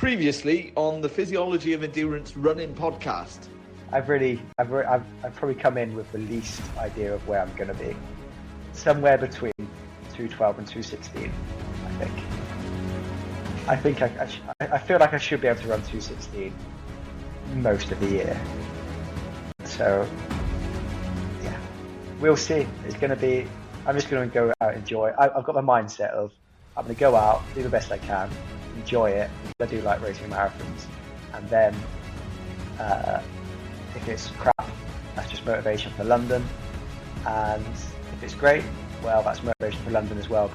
Previously on the Physiology of Endurance Running podcast. I've probably come in with the least idea of where I'm going to be. Somewhere between 212 and 216, I think. I feel like I should be able to run 216 most of the year. So, yeah, we'll see. It's going to be, I'm just going to go out and enjoy. I've got the mindset of, I'm going to go out, do the best I can, enjoy it. I do like racing marathons. And then, if it's crap, that's just motivation for London. And if it's great, well, that's motivation for London as well.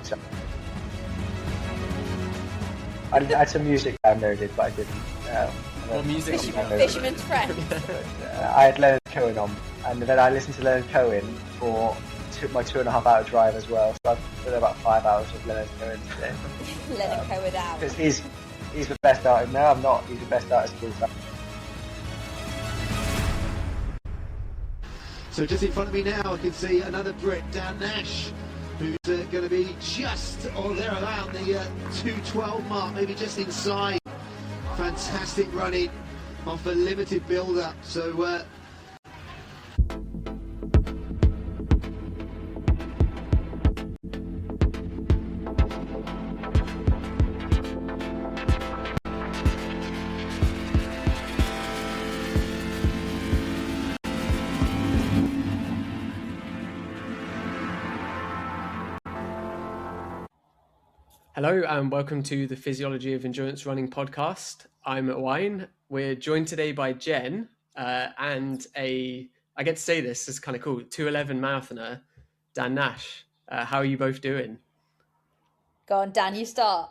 I had some music downloaded, but I didn't. What music? Fisherman's Friend. I had Leonard Cohen on, and then I listened to Leonard Cohen for my 2.5 hour drive as well. So I've done about 5 hours with Leonard Cohen today. Leonard Cohen out. Because he's the best artist. No, I'm not. He's the best artist of all time. So just in front of me now, I can see another Brit, Dan Nash, who's going to be just or there around the 212 mark, maybe just inside. Fantastic running off a limited build-up. So Hello and welcome to the Physiology of Endurance Running podcast. I'm Owain. We're joined today by Jen and I get to say this is kind of cool, 2:11 marathoner, Dan Nash. How are you both doing? Go on, Dan, you start.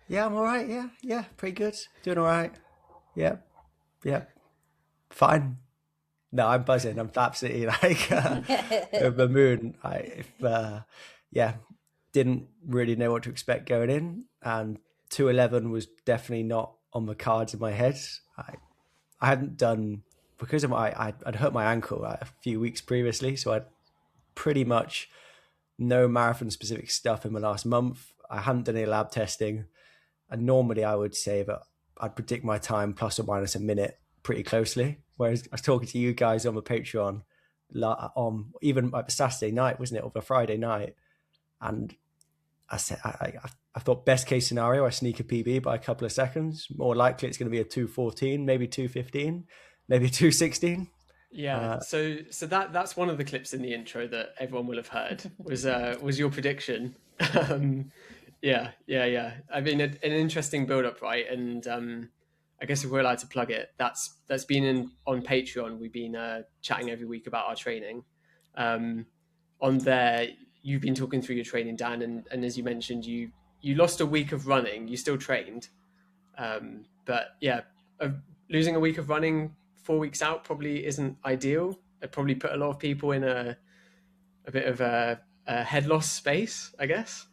Yeah, I'm all right. Yeah, pretty good. Doing all right. Yeah, fine. No, I'm buzzing. I'm absolutely like over the moon. Didn't really know what to expect going in, and 2:11 was definitely not on the cards in my head. I hadn't done, because of I'd hurt my ankle a few weeks previously, so I'd pretty much no marathon specific stuff in the last month. I hadn't done any lab testing, and normally I would say that I'd predict my time plus or minus a minute pretty closely. Whereas I was talking to you guys on the Patreon on even like the Saturday night, wasn't it, or the Friday night. And I said, I thought best case scenario, I sneak a PB by a couple of seconds. More likely it's going to be a 2:14, maybe 2:15, maybe 2:16. Yeah. So that's one of the clips in the intro that everyone will have heard was your prediction. Yeah. I mean, an interesting build up, right? And I guess if we're allowed to plug it, that's been on Patreon. We've been chatting every week about our training. On there, you've been talking through your training, Dan, and as you mentioned, you lost a week of running. You still trained, but yeah, losing a week of running 4 weeks out probably isn't ideal. It probably put a lot of people in a bit of a head loss space, I guess.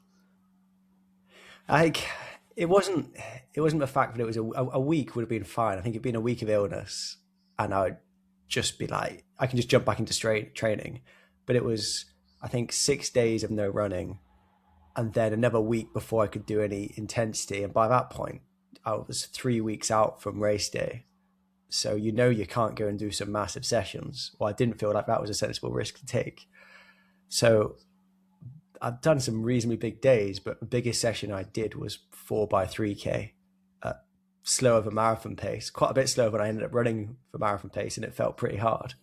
It wasn't the fact that it was a week would have been fine. I think it'd been a week of illness, and I would just be like, I can just jump back into straight training. But it was, I think, 6 days of no running, and then another week before I could do any intensity. And by that point, I was 3 weeks out from race day. So you can't go and do some massive sessions. Well, I didn't feel like that was a sensible risk to take. So I've done some reasonably big days, but the biggest session I did was 4x3K at slower than marathon pace, quite a bit slower than I ended up running for marathon pace, and it felt pretty hard.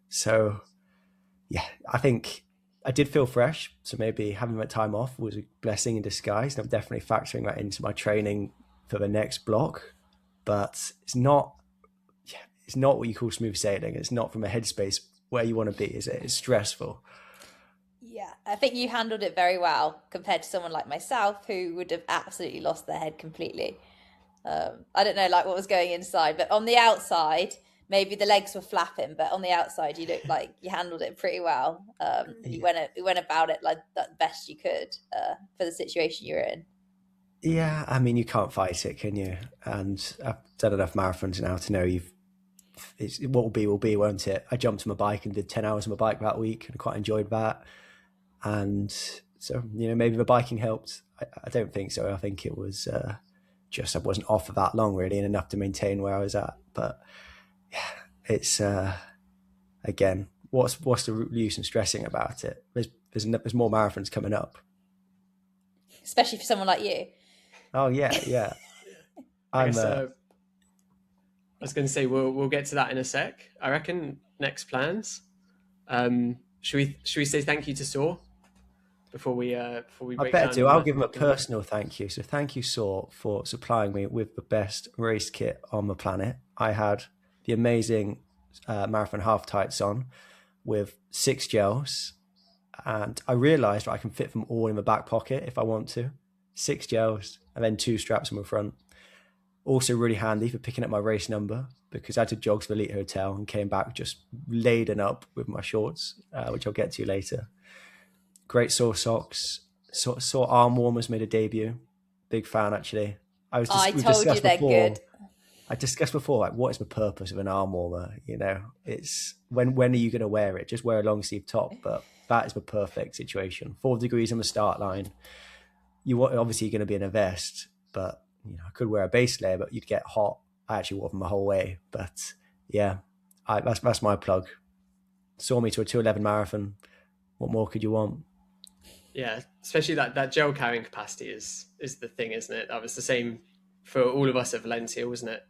So yeah, I think I did feel fresh. So maybe having that time off was a blessing in disguise. And I'm definitely factoring that into my training for the next block. But it's not what you call smooth sailing. It's not from a headspace where you want to be, is it? It's stressful. Yeah, I think you handled it very well compared to someone like myself who would have absolutely lost their head completely. I don't know like what was going inside, but on the outside, maybe the legs were flapping, but on the outside, you looked like you handled it pretty well. You went about it like the best you could for the situation you're in. Yeah, I mean, you can't fight it, can you? And I've done enough marathons now to know what will be, won't it? I jumped on my bike and did 10 hours on my bike that week and quite enjoyed that. And so, maybe the biking helped. I don't think so. I think it was just I wasn't off for that long really, and enough to maintain where I was at. But yeah, it's again, what's the use in stressing about it? There's more marathons coming up. Especially for someone like you. Oh yeah. I was going to say we'll get to that in a sec. I reckon next plans. Should we say thank you to Saw before we break I better down do. I'll give him a personal thank you. So thank you, Saw, for supplying me with the best race kit on the planet. I had the amazing marathon half tights on with 6 gels, and I realised I can fit them all in the back pocket if I want to. 6 gels and then 2 straps on the front. Also really handy for picking up my race number, because I had to jog to the Elite Hotel and came back just laden up with my shorts, which I'll get to later. Great Saw socks. Saw arm warmers made a debut. Big fan, actually. I told you they're good. I discussed before, like, what is the purpose of an arm warmer? You know, it's when are you going to wear it? Just wear a long sleeve top. But that is the perfect situation. 4 degrees on the start line. Obviously you're going to be in a vest, but I could wear a base layer, but you'd get hot. I actually wore them the whole way. But yeah, that's my plug. Saw me to a 2:11 marathon. What more could you want? Yeah, especially that gel carrying capacity is the thing, isn't it? That was the same for all of us at Valencia, wasn't it?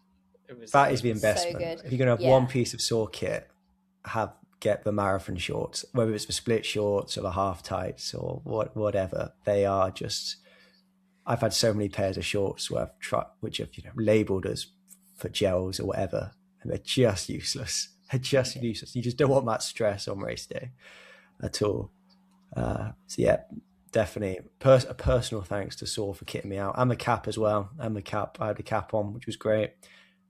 That is the investment. So if you're going to have one piece of Saw kit, get the marathon shorts, whether it's the split shorts or the half tights or whatever. They are just. I've had so many pairs of shorts which have labelled as for gels or whatever, and they're just useless. They're just useless. You just don't want that stress on race day at all. So yeah, definitely a personal thanks to Saw for kitting me out, and the cap as well. And the cap, I had the cap on, which was great.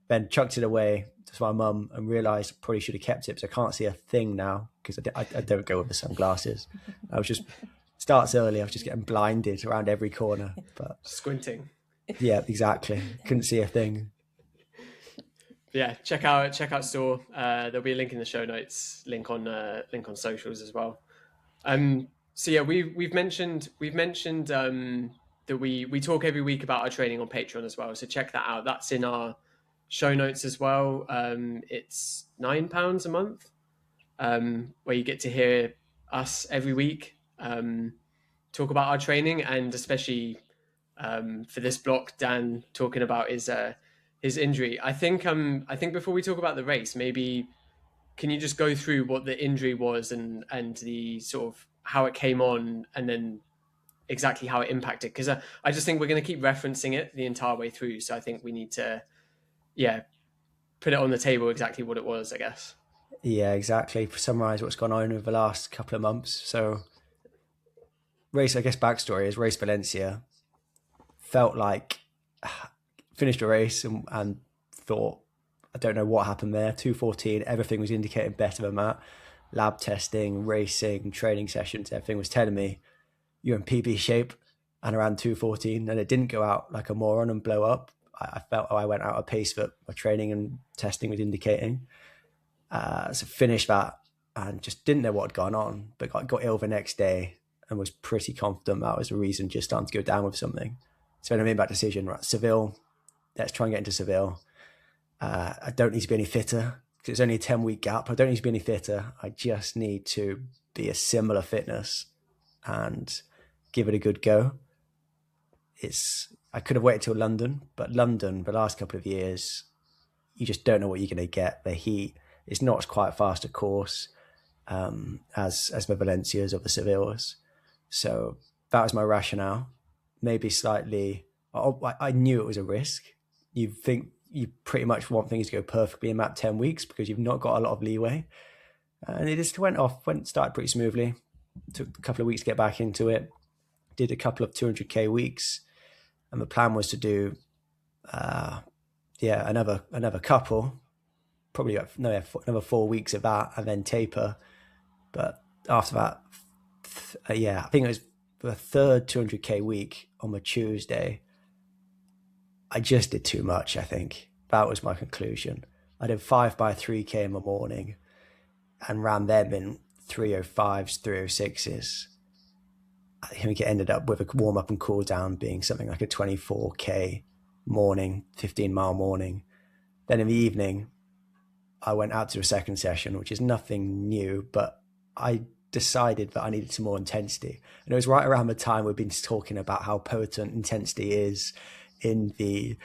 Then chucked it away to my mum and realised I probably should have kept it, because I can't see a thing now because I don't go with the sunglasses. I was just. Starts early. I was just getting blinded around every corner, but squinting. Yeah, exactly. Couldn't see a thing. Yeah, check out Saw. There'll be a link in the show notes. Link on socials as well. So yeah, we've mentioned that we talk every week about our training on Patreon as well. So check that out. That's in our show notes as well. It's £9 a month, where you get to hear us every week. Talk about our training, and especially for this block, Dan talking about his injury. I think before we talk about the race, maybe can you just go through what the injury was and the sort of how it came on, and then exactly how it impacted? Because I just think we're going to keep referencing it the entire way through, so I think we need to put it on the table exactly what it was, I guess. Yeah, exactly. Summarise what's gone on over the last couple of months. So race, I guess backstory is race Valencia. Felt like finished a race and thought, I don't know what happened there. 2:14, everything was indicating better than that. Lab testing, racing, training sessions, everything was telling me you're in PB shape and around 2:14, and it didn't go out like a moron and blow up. I felt I went out of pace that my training and testing was indicating. So finished that and just didn't know what had gone on, but got ill the next day and was pretty confident that was the reason, just starting to go down with something. So then I made that decision, right, Seville, let's try and get into Seville. I don't need to be any fitter because it's only a 10-week gap. I don't need to be any fitter. I just need to be a similar fitness and give it a good go. I could have waited till London, but London, the last couple of years, you just don't know what you're going to get. The heat, it's not quite fast a course as the Valencias or the Sevilles. So that was my rationale. Maybe slightly, I knew it was a risk. You think you pretty much want things to go perfectly in that 10 weeks because you've not got a lot of leeway. And it just started pretty smoothly. Took a couple of weeks to get back into it. Did a couple of 200k weeks. And the plan was to do, another couple, probably another 4 weeks of that and then taper. But after that, I think it was the third 200k week on the Tuesday. I just did too much, I think. That was my conclusion. I did 5x3k in the morning and ran them in 305s, 306s. I think it ended up with a warm up and cool down being something like a 24k morning, 15-mile morning. Then in the evening, I went out to a second session, which is nothing new, but I decided that I needed some more intensity. And it was right around the time we've been talking about how potent intensity is in the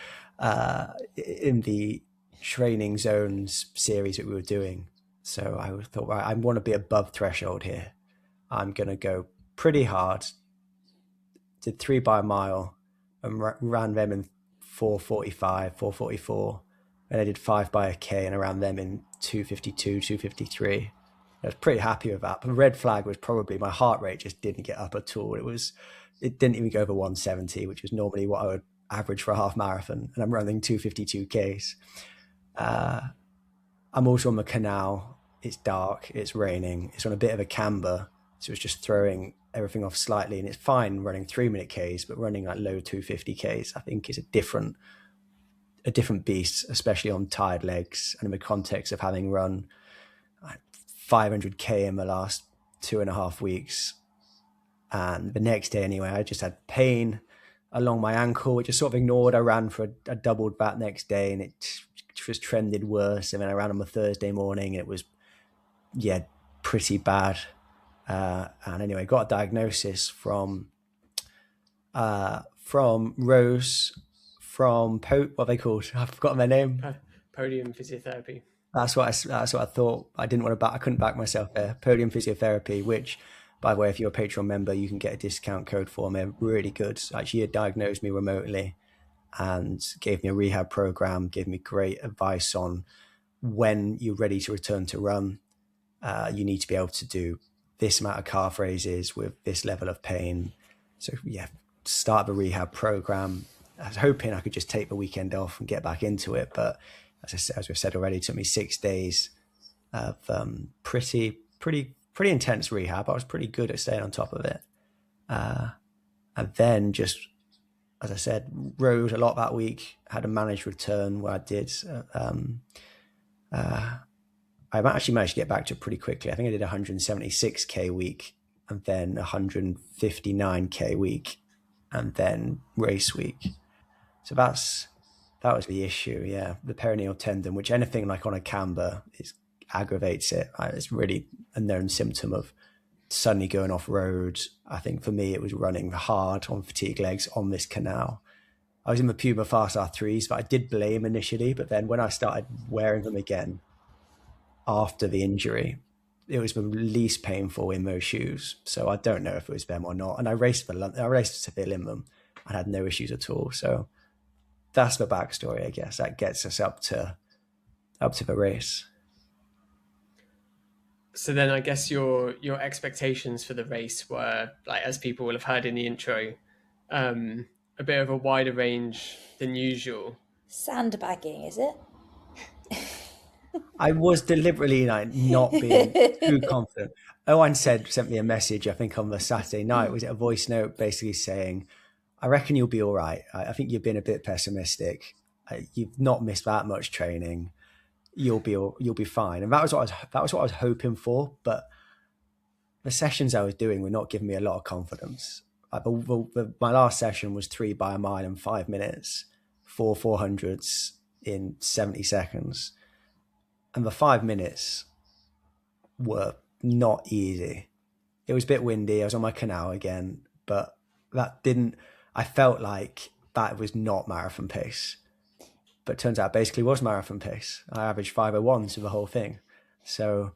training zones series that we were doing. So I thought, right, I want to be above threshold here. I'm going to go pretty hard. Did 3 by a mile and ran them in 4:45, 4:44. And I did 5 by a K and around them in 2:52, 2:53. I was pretty happy with that. But the red flag was probably my heart rate just didn't get up at all. It didn't even go over 170, which is normally what I would average for a half marathon. And I'm running 2:52 Ks. I'm also on the canal. It's dark. It's raining. It's on a bit of a camber. So it's just throwing everything off slightly. And it's fine running 3-minute Ks, but running like low 250 Ks, I think is a different beast, especially on tired legs and in the context of having run 500K in the last 2.5 weeks. And the next day anyway, I just had pain along my ankle, which I sort of ignored. I ran for a doubled that next day and it just trended worse. And then I ran on the Thursday morning and it was, pretty bad. And anyway, got a diagnosis from Rose, from what are they called? I've forgotten their name. Podium Physiotherapy. That's what I thought. I didn't want to I couldn't back myself there. Podium Physiotherapy, which, by the way, if you're a Patreon member, you can get a discount code for them. They're really good. Actually, he diagnosed me remotely and gave me a rehab program, gave me great advice on when you're ready to return to run. You need to be able to do this amount of calf raises with this level of pain. So start the rehab program. I was hoping I could just take the weekend off and get back into it, but as we've said already, it took me 6 days of pretty intense rehab. I was pretty good at staying on top of it, and then just, as I said, rode a lot that week. Had a managed return where I did. I actually managed to get back to it pretty quickly. I think I did 176K week, and then 159K week, and then race week. So that was the issue. Yeah, the peroneal tendon, which anything like on a camber aggravates it. It's really a known symptom of suddenly going off road. I think for me, it was running hard on fatigue legs on this canal. I was in the Puma Fast R3s, but I did blame initially. But then when I started wearing them again after the injury, it was the least painful in those shoes. So I don't know if it was them or not. And I raced Seville in them. I had no issues at all. So that's the backstory, I guess. That gets us up to the race. So then I guess your expectations for the race were, like, as people will have heard in the intro, a bit of a wider range than usual. Sandbagging, is it? I was deliberately not being too confident. Owain sent me a message, I think on the Saturday night, was it a voice note basically saying, I reckon you'll be all right. I think you've been a bit pessimistic. You've not missed that much training. You'll be fine. And that was what I was hoping for. But the sessions I was doing were not giving me a lot of confidence. My last session was 3 by a mile in 5 minutes, 4 400s in 70 seconds. And the 5 minutes were not easy. It was a bit windy. I was on my canal again, but I felt like that was not marathon pace. But it turns out basically was marathon pace. I averaged 5:01 to the whole thing. So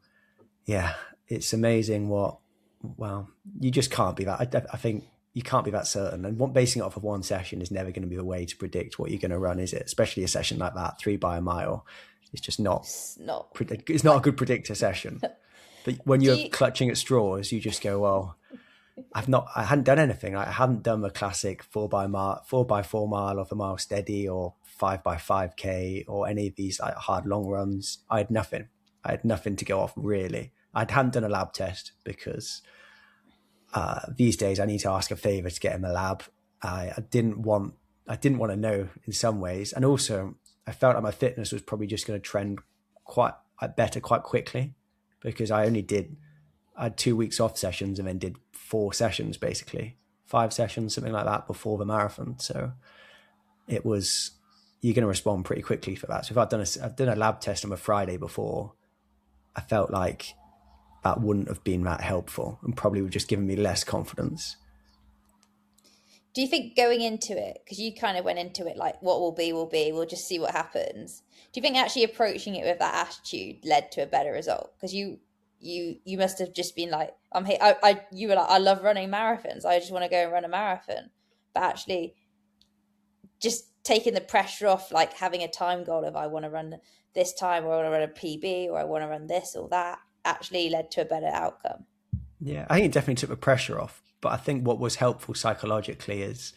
yeah, it's amazing you just can't be that. I think you can't be that certain. And basing it off of one session is never going to be the way to predict what you're going to run, is it? Especially a session like that, 3 by a mile. It's just it's not a good predictor session. But when you're clutching at straws, you just go, well, I hadn't done anything. I hadn't done the classic 4 by 4 mile of a mile steady or 5 by 5K or any of these hard long runs. I had nothing to go off really. I hadn't done a lab test because these days I need to ask a favor to get in the lab. I didn't want to know in some ways. And also I felt like my fitness was probably just going to trend quite quickly because I had 2 weeks off sessions and then did 4 sessions, basically 5 sessions, something like that before the marathon. So you're going to respond pretty quickly for that. So if I've done a lab test on a Friday before, I felt like that wouldn't have been that helpful and probably would have just given me less confidence. Do you think going into it, because you kind of went into it like what will be, we'll just see what happens. Do you think actually approaching it with that attitude led to a better result? Because you must have just been like, I'm here. You were like, I love running marathons. I just want to go and run a marathon. But actually, just taking the pressure off, like having a time goal of I want to run this time, or I want to run a PB, or I want to run this or that, actually led to a better outcome. Yeah, I think it definitely took the pressure off. But I think what was helpful psychologically is,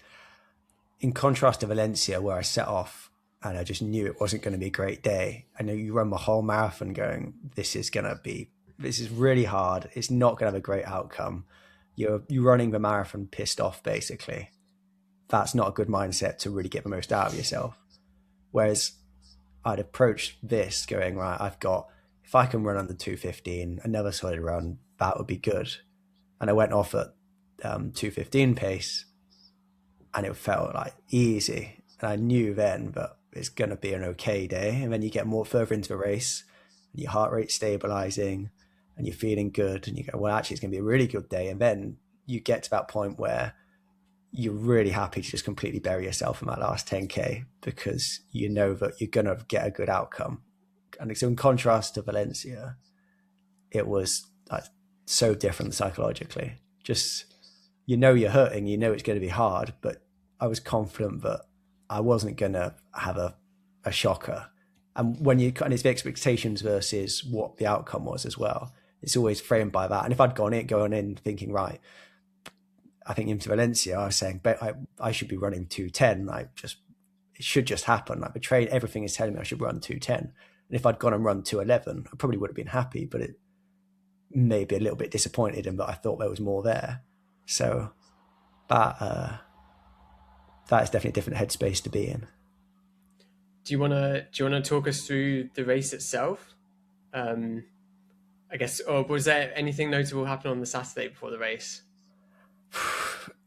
in contrast to Valencia, where I set off and I just knew it wasn't going to be a great day. I know you run my whole marathon going, this is really hard. It's not going to have a great outcome. You're running the marathon pissed off, basically. That's not a good mindset to really get the most out of yourself. Whereas I'd approach this going, right, if I can run under 2:15, another solid run, that would be good. And I went off at 2:15 pace and it felt like easy. And I knew then that it's going to be an okay day. And then you get more further into the race and your heart rate stabilizing and you're feeling good. And you go, well, actually, it's going to be a really good day. And then you get to that point where you're really happy to just completely bury yourself in that last 10K because you know that you're going to get a good outcome. And so in contrast to Valencia, it was so different psychologically. Just, you know, you're hurting, you know, it's going to be hard, but I was confident that I wasn't going to have a shocker. And when you kind of the expectations versus what the outcome was as well, it's always framed by that. And if I'd going in thinking, right, I think into Valencia, I was saying, but I should be running 2:10. It should just happen. Like everything is telling me I should run 2:10. And if I'd gone and run 2:11, I probably would have been happy, but it may be a little bit disappointed in that I thought there was more there. So that is definitely a different headspace to be in. Do you want to talk us through the race itself? I guess, or was there anything notable happen on the Saturday before the race?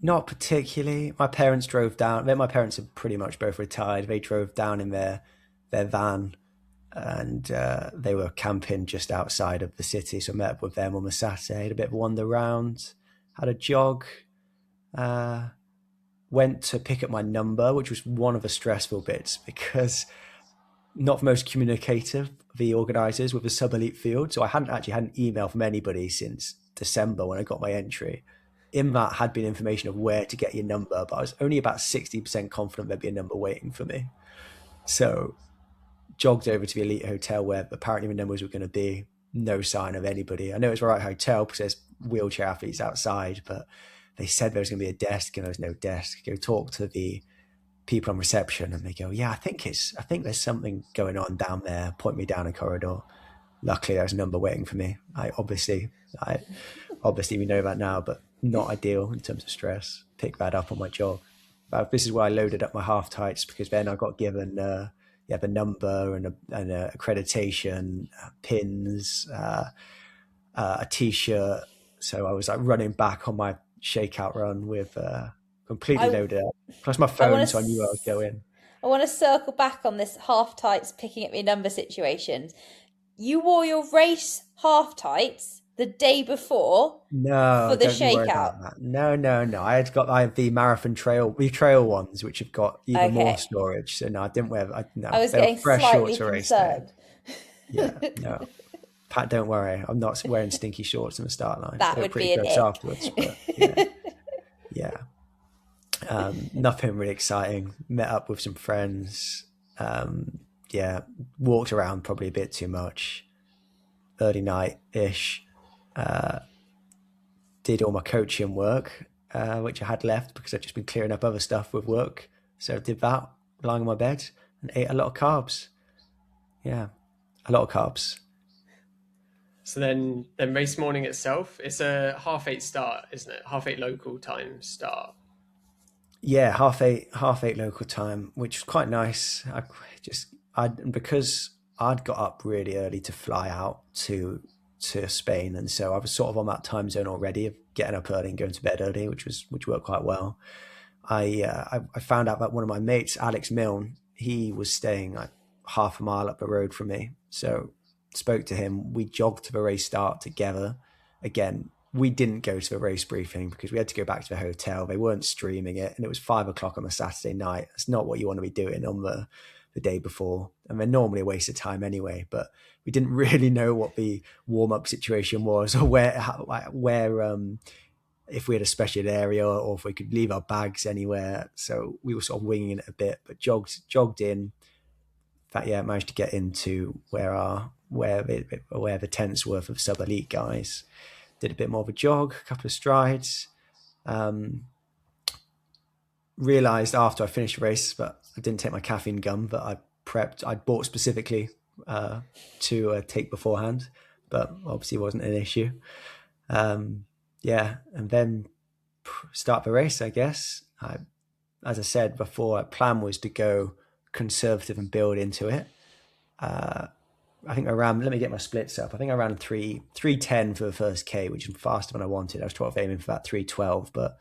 Not particularly. My parents drove down. My parents are pretty much both retired. They drove down in their van and they were camping just outside of the city. So I met up with them on the Saturday, had a bit of a wander around, had a jog, went to pick up my number, which was one of the stressful bits because not the most communicative, the organisers with the sub-elite field. So I hadn't actually had an email from anybody since December when I got my entry. In that had been information of where to get your number, but I was only about 60% confident there'd be a number waiting for me. So jogged over to the elite hotel where apparently the numbers were going to be. No sign of anybody. I know it's the right hotel because there's wheelchair athletes outside, but they said there was going to be a desk and there was no desk. Go talk to the people on reception and they go, yeah, I think there's something going on down there. Point me down a corridor. Luckily there's a number waiting for me. Obviously we know that now, but not ideal in terms of stress. Pick that up on my jog. But this is where I loaded up my half tights because then I got given the number and accreditation, pins, a t-shirt. So I was running back on my shakeout run with completely loaded up. Plus my phone, so I knew I would go in. I want to circle back on this half tights picking up your number situation. You wore your race half tights the day before for the shakeout. No. I have the marathon trail ones, which have got even more storage. So no, I didn't wear. I was getting slightly concerned. Yeah, no. Pat, don't worry. I'm not wearing stinky shorts in the start line. That would be an ick. Afterwards, but yeah. Nothing really exciting. Met up with some friends. Walked around probably a bit too much. Early night-ish. Did all my coaching work, which I had left because I'd just been clearing up other stuff with work. So I did that, lying on my bed, and ate a lot of carbs. Yeah, a lot of carbs. So then race morning itself, it's a 8:30 start, isn't it? 8:30 local time start. Yeah, 8:30 local time, which was quite nice. Because I'd got up really early to fly out to Spain, and so I was sort of on that time zone already of getting up early and going to bed early, which worked quite well. I found out that one of my mates, Alex Milne, he was staying like half a mile up the road from me. So spoke to him. We jogged to the race start together. Again, we didn't go to the race briefing because we had to go back to the hotel. They weren't streaming it, and it was 5 o'clock on a Saturday night. It's not what you want to be doing on the day before, and they're normally a waste of time anyway. But we didn't really know what the warm-up situation was, or where if we had a special area or if we could leave our bags anywhere. So we were sort of winging it a bit, but jogged in. In fact, yeah, managed to get into where the tents were for the sub-elite guys. Did a bit more of a jog, a couple of strides. Realised after I finished the race that I didn't take my caffeine gum that I'd bought specifically to take beforehand, but obviously wasn't an issue. And then start the race, I guess. As I said before, our plan was to go conservative and build into it. I think let me get my splits up. I think I ran 3:10 for the first K, which is faster than I wanted. I was aiming for that 3:12, but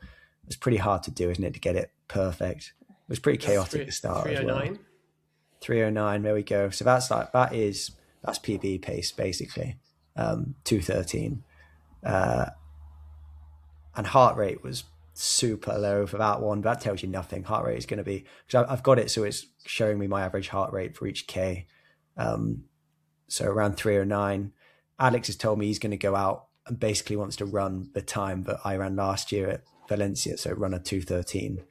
it's pretty hard to do, isn't it, to get it perfect? It was pretty chaotic to start as well. 3:09, there we go. So that's PB pace basically, 2:13. And heart rate was super low for that one. That tells you nothing. Heart rate is going to be, because I've got it, so it's showing me my average heart rate for each K. So around 3:09. Alex has told me he's going to go out and basically wants to run the time that I ran last year at Valencia, so run a 2:13.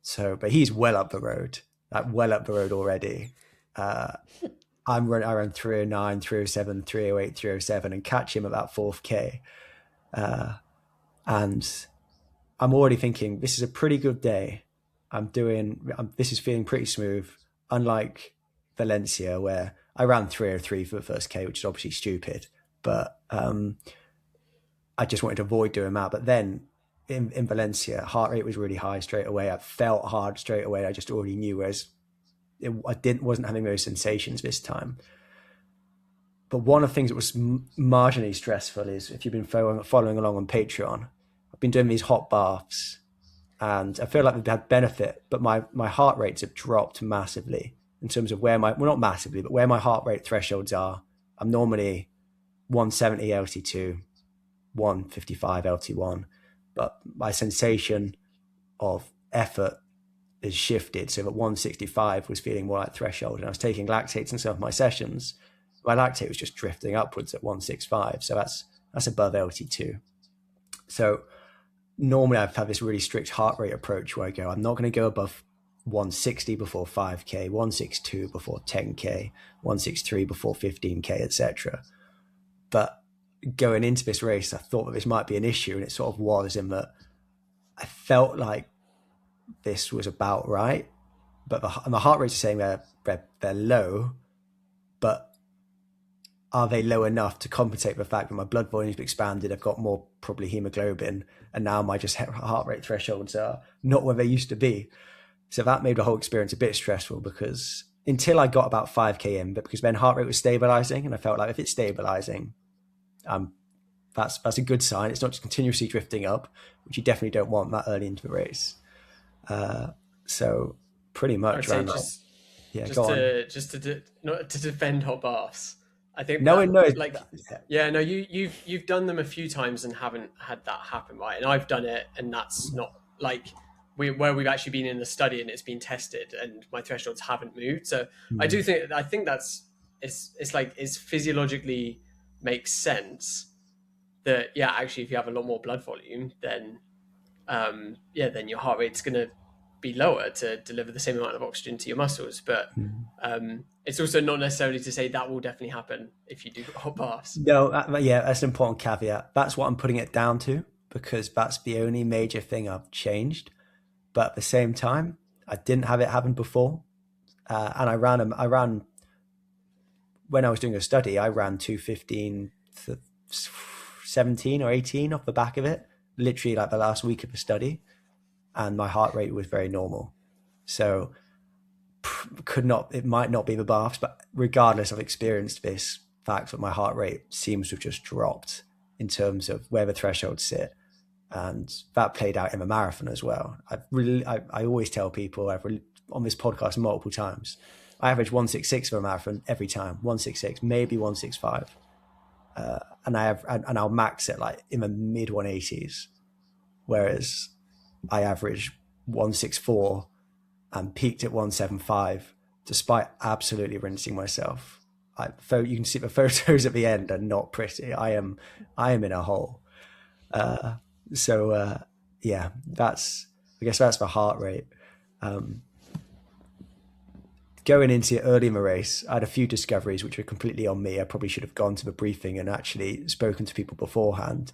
So, but he's well up the road already. I ran 3:09, 3:07, 3:08, 3:07, and catch him at that 4th K. And I'm already thinking this is a pretty good day. This is feeling pretty smooth, unlike Valencia, where I ran 3:03 for the first K, which is obviously stupid, but I just wanted to avoid doing that. But then in Valencia, heart rate was really high straight away. I felt hard straight away. I just already knew, whereas I wasn't having those sensations this time. But one of the things that was marginally stressful is, if you've been following along on Patreon, I've been doing these hot baths, and I feel like they've had benefit, but my heart rates have dropped massively in terms of not massively, but where my heart rate thresholds are. I'm normally 170 LT2, 155 LT1, but my sensation of effort is shifted. So at 165 was feeling more like threshold, and I was taking lactates in some of my sessions. My lactate was just drifting upwards at 165. So that's above LT2. So normally I've had this really strict heart rate approach where I go, I'm not going to go above 160 before 5K, 162 before 10K, 163 before 15K, etc. But going into this race, I thought that this might be an issue, and it sort of was, in that I felt like this was about right, but the heart rates are saying they're low, but are they low enough to compensate for the fact that my blood volume's expanded, I've got more probably hemoglobin, and now my just heart rate thresholds are not where they used to be. So that made the whole experience a bit stressful, because until I got about 5K in, but because then heart rate was stabilizing, and I felt like if it's stabilizing, that's a good sign. It's not just continuously drifting up, which you definitely don't want that early into the race. So pretty much around just to defend hot baths. I think you've done them a few times and haven't had that happen, right? And I've done it, and that's not like where we've actually been in the study and it's been tested, and my thresholds haven't moved. So I think it's physiologically makes sense that actually if you have a lot more blood volume, then then your heart rate's going to be lower to deliver the same amount of oxygen to your muscles. But it's also not necessarily to say that will definitely happen if you do hot baths. No, that's an important caveat. That's what I'm putting it down to, because that's the only major thing I've changed. But at the same time, I didn't have it happen before, and I ran when I was doing a study. I ran 2:15 to 17 or 18 off the back of it, literally like the last week of the study, and my heart rate was very normal. So it might not be the baths, but regardless, I've experienced this fact that my heart rate seems to have just dropped in terms of where the thresholds sit. and that played out in a marathon as well. I always tell people on this podcast multiple times, I average 166 for a marathon every time, 166, maybe 165, and I'll max it like in the mid 180s, whereas I average 164 and peaked at 175 despite absolutely rinsing myself. You can see the photos at the end are not pretty. I am in a hole. Yeah, I guess that's the heart rate. Going into early in the race, I had a few discoveries which were completely on me. I probably should have gone to the briefing and actually spoken to people beforehand,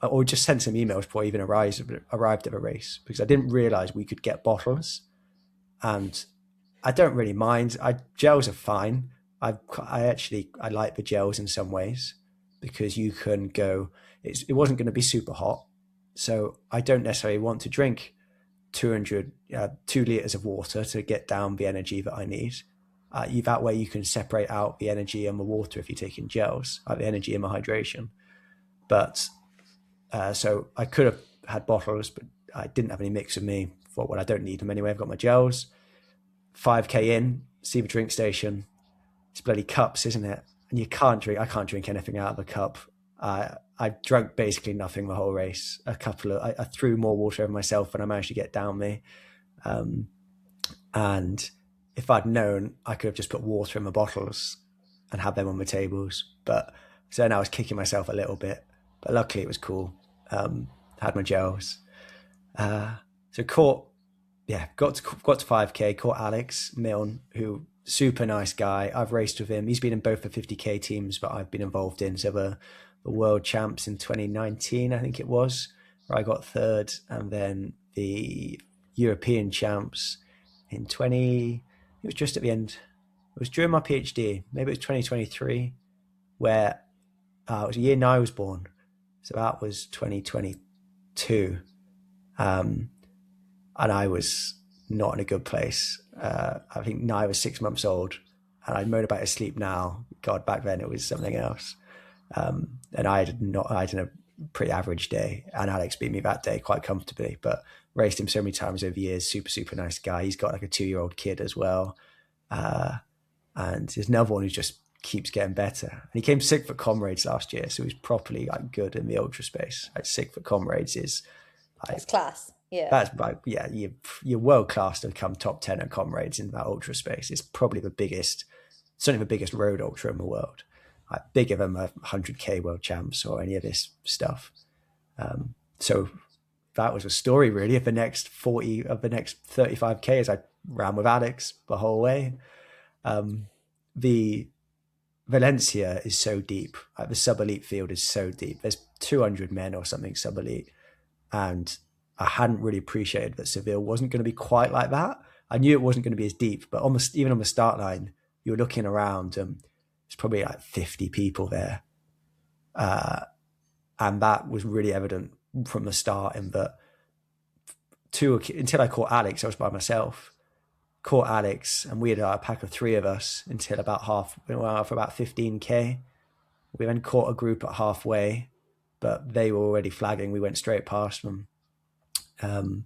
or just sent some emails before I even arrived at the race, because I didn't realize we could get bottles, and I don't really mind. Gels are fine. I like the gels in some ways because you can go. It wasn't going to be super hot, so I don't necessarily want to drink 2 liters of water to get down the energy that I need. That way you can separate out the energy and the water if you're taking gels, the energy and the hydration. But so I could have had bottles, but I didn't have any mix with me. Thought, well, I don't need them anyway. I've got my gels. 5k in, see the drink station. It's bloody cups, isn't it? And I can't drink anything out of a cup. I drank basically nothing the whole race. I threw more water over myself than I managed to get down me. And if I'd known, I could have just put water in my bottles and had them on the tables. But so then I was kicking myself a little bit, but luckily it was cool. Had my gels. So got to 5k, caught Alex Milne, who super nice guy. I've raced with him. He's been in both the 50k teams that I've been involved in. So the world champs in 2019, I think it was, where I got third, and then the European champs in it was just at the end. It was during my PhD, maybe it was 2023, where it was a year Nye was born. So that was 2022. And I was not in a good place. I think Nye was 6 months old, and I moan about his sleep now. God, back then it was something else. And I had a pretty average day, and Alex beat me that day quite comfortably, but raced him so many times over the years. Super nice guy. He's got like a 2-year-old kid as well. And there's another one who just keeps getting better. And he came 6th at Comrades last year, so he's properly like good in the ultra space. Like 6th at Comrades is That's class. Yeah. That's like, yeah, you're world class to come top 10 at Comrades in that ultra space. It's probably certainly the biggest road ultra in the world. Like bigger than the 100k world champs or any of this stuff. So that was a story really of the next 35k as I ran with Alex the whole way. The Valencia is so deep. Like the sub-elite field is so deep. There's 200 men or something sub-elite. And I hadn't really appreciated that Seville wasn't going to be quite like that. I knew it wasn't going to be as deep, but even on the start line, you were looking around and there's probably like 50 people there. And that was really evident from the start in that until I caught Alex, I was by myself. Caught Alex and we had a pack of 3 of us until for about 15k. We then caught a group at halfway, but they were already flagging. We went straight past them. And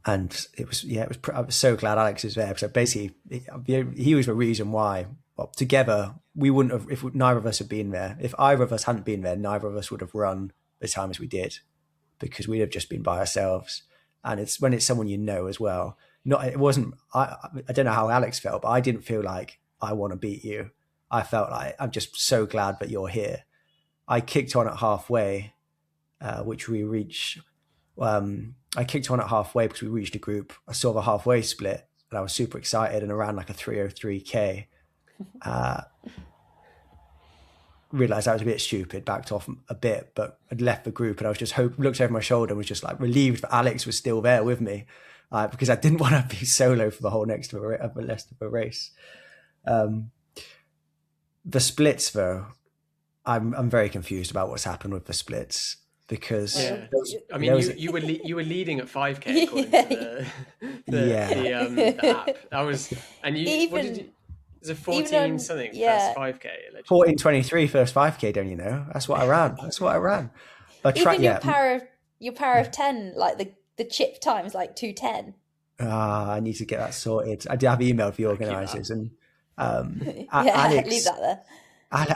I was so glad Alex was there. So basically he was the reason why, together we wouldn't have, if neither of us had been there, if either of us hadn't been there, neither of us would have run the time as we did, because we'd have just been by ourselves. And it's when it's someone you know as well. I don't know how Alex felt, but I didn't feel like I want to beat you. I felt like I'm just so glad that you're here. I kicked on at halfway, which we reached. I kicked on at halfway because we reached a group. I saw the halfway split and I was super excited and around like a 3:03k. Realized I was a bit stupid, backed off a bit, but I'd left the group and I was just looked over my shoulder and was just like relieved that Alex was still there with me, because I didn't want to be solo for the whole rest of the race. The splits though, I'm very confused about what's happened with the splits, because you were leading at 5k according to the app. That was, and what did you? It was a 14 something first 5k. 14:23 first 5k, don't you know? That's what I ran. Even your power of 10, like the chip time's like 2:10. I need to get that sorted. I did have emailed the organisers, and Yeah, Alex, leave that there.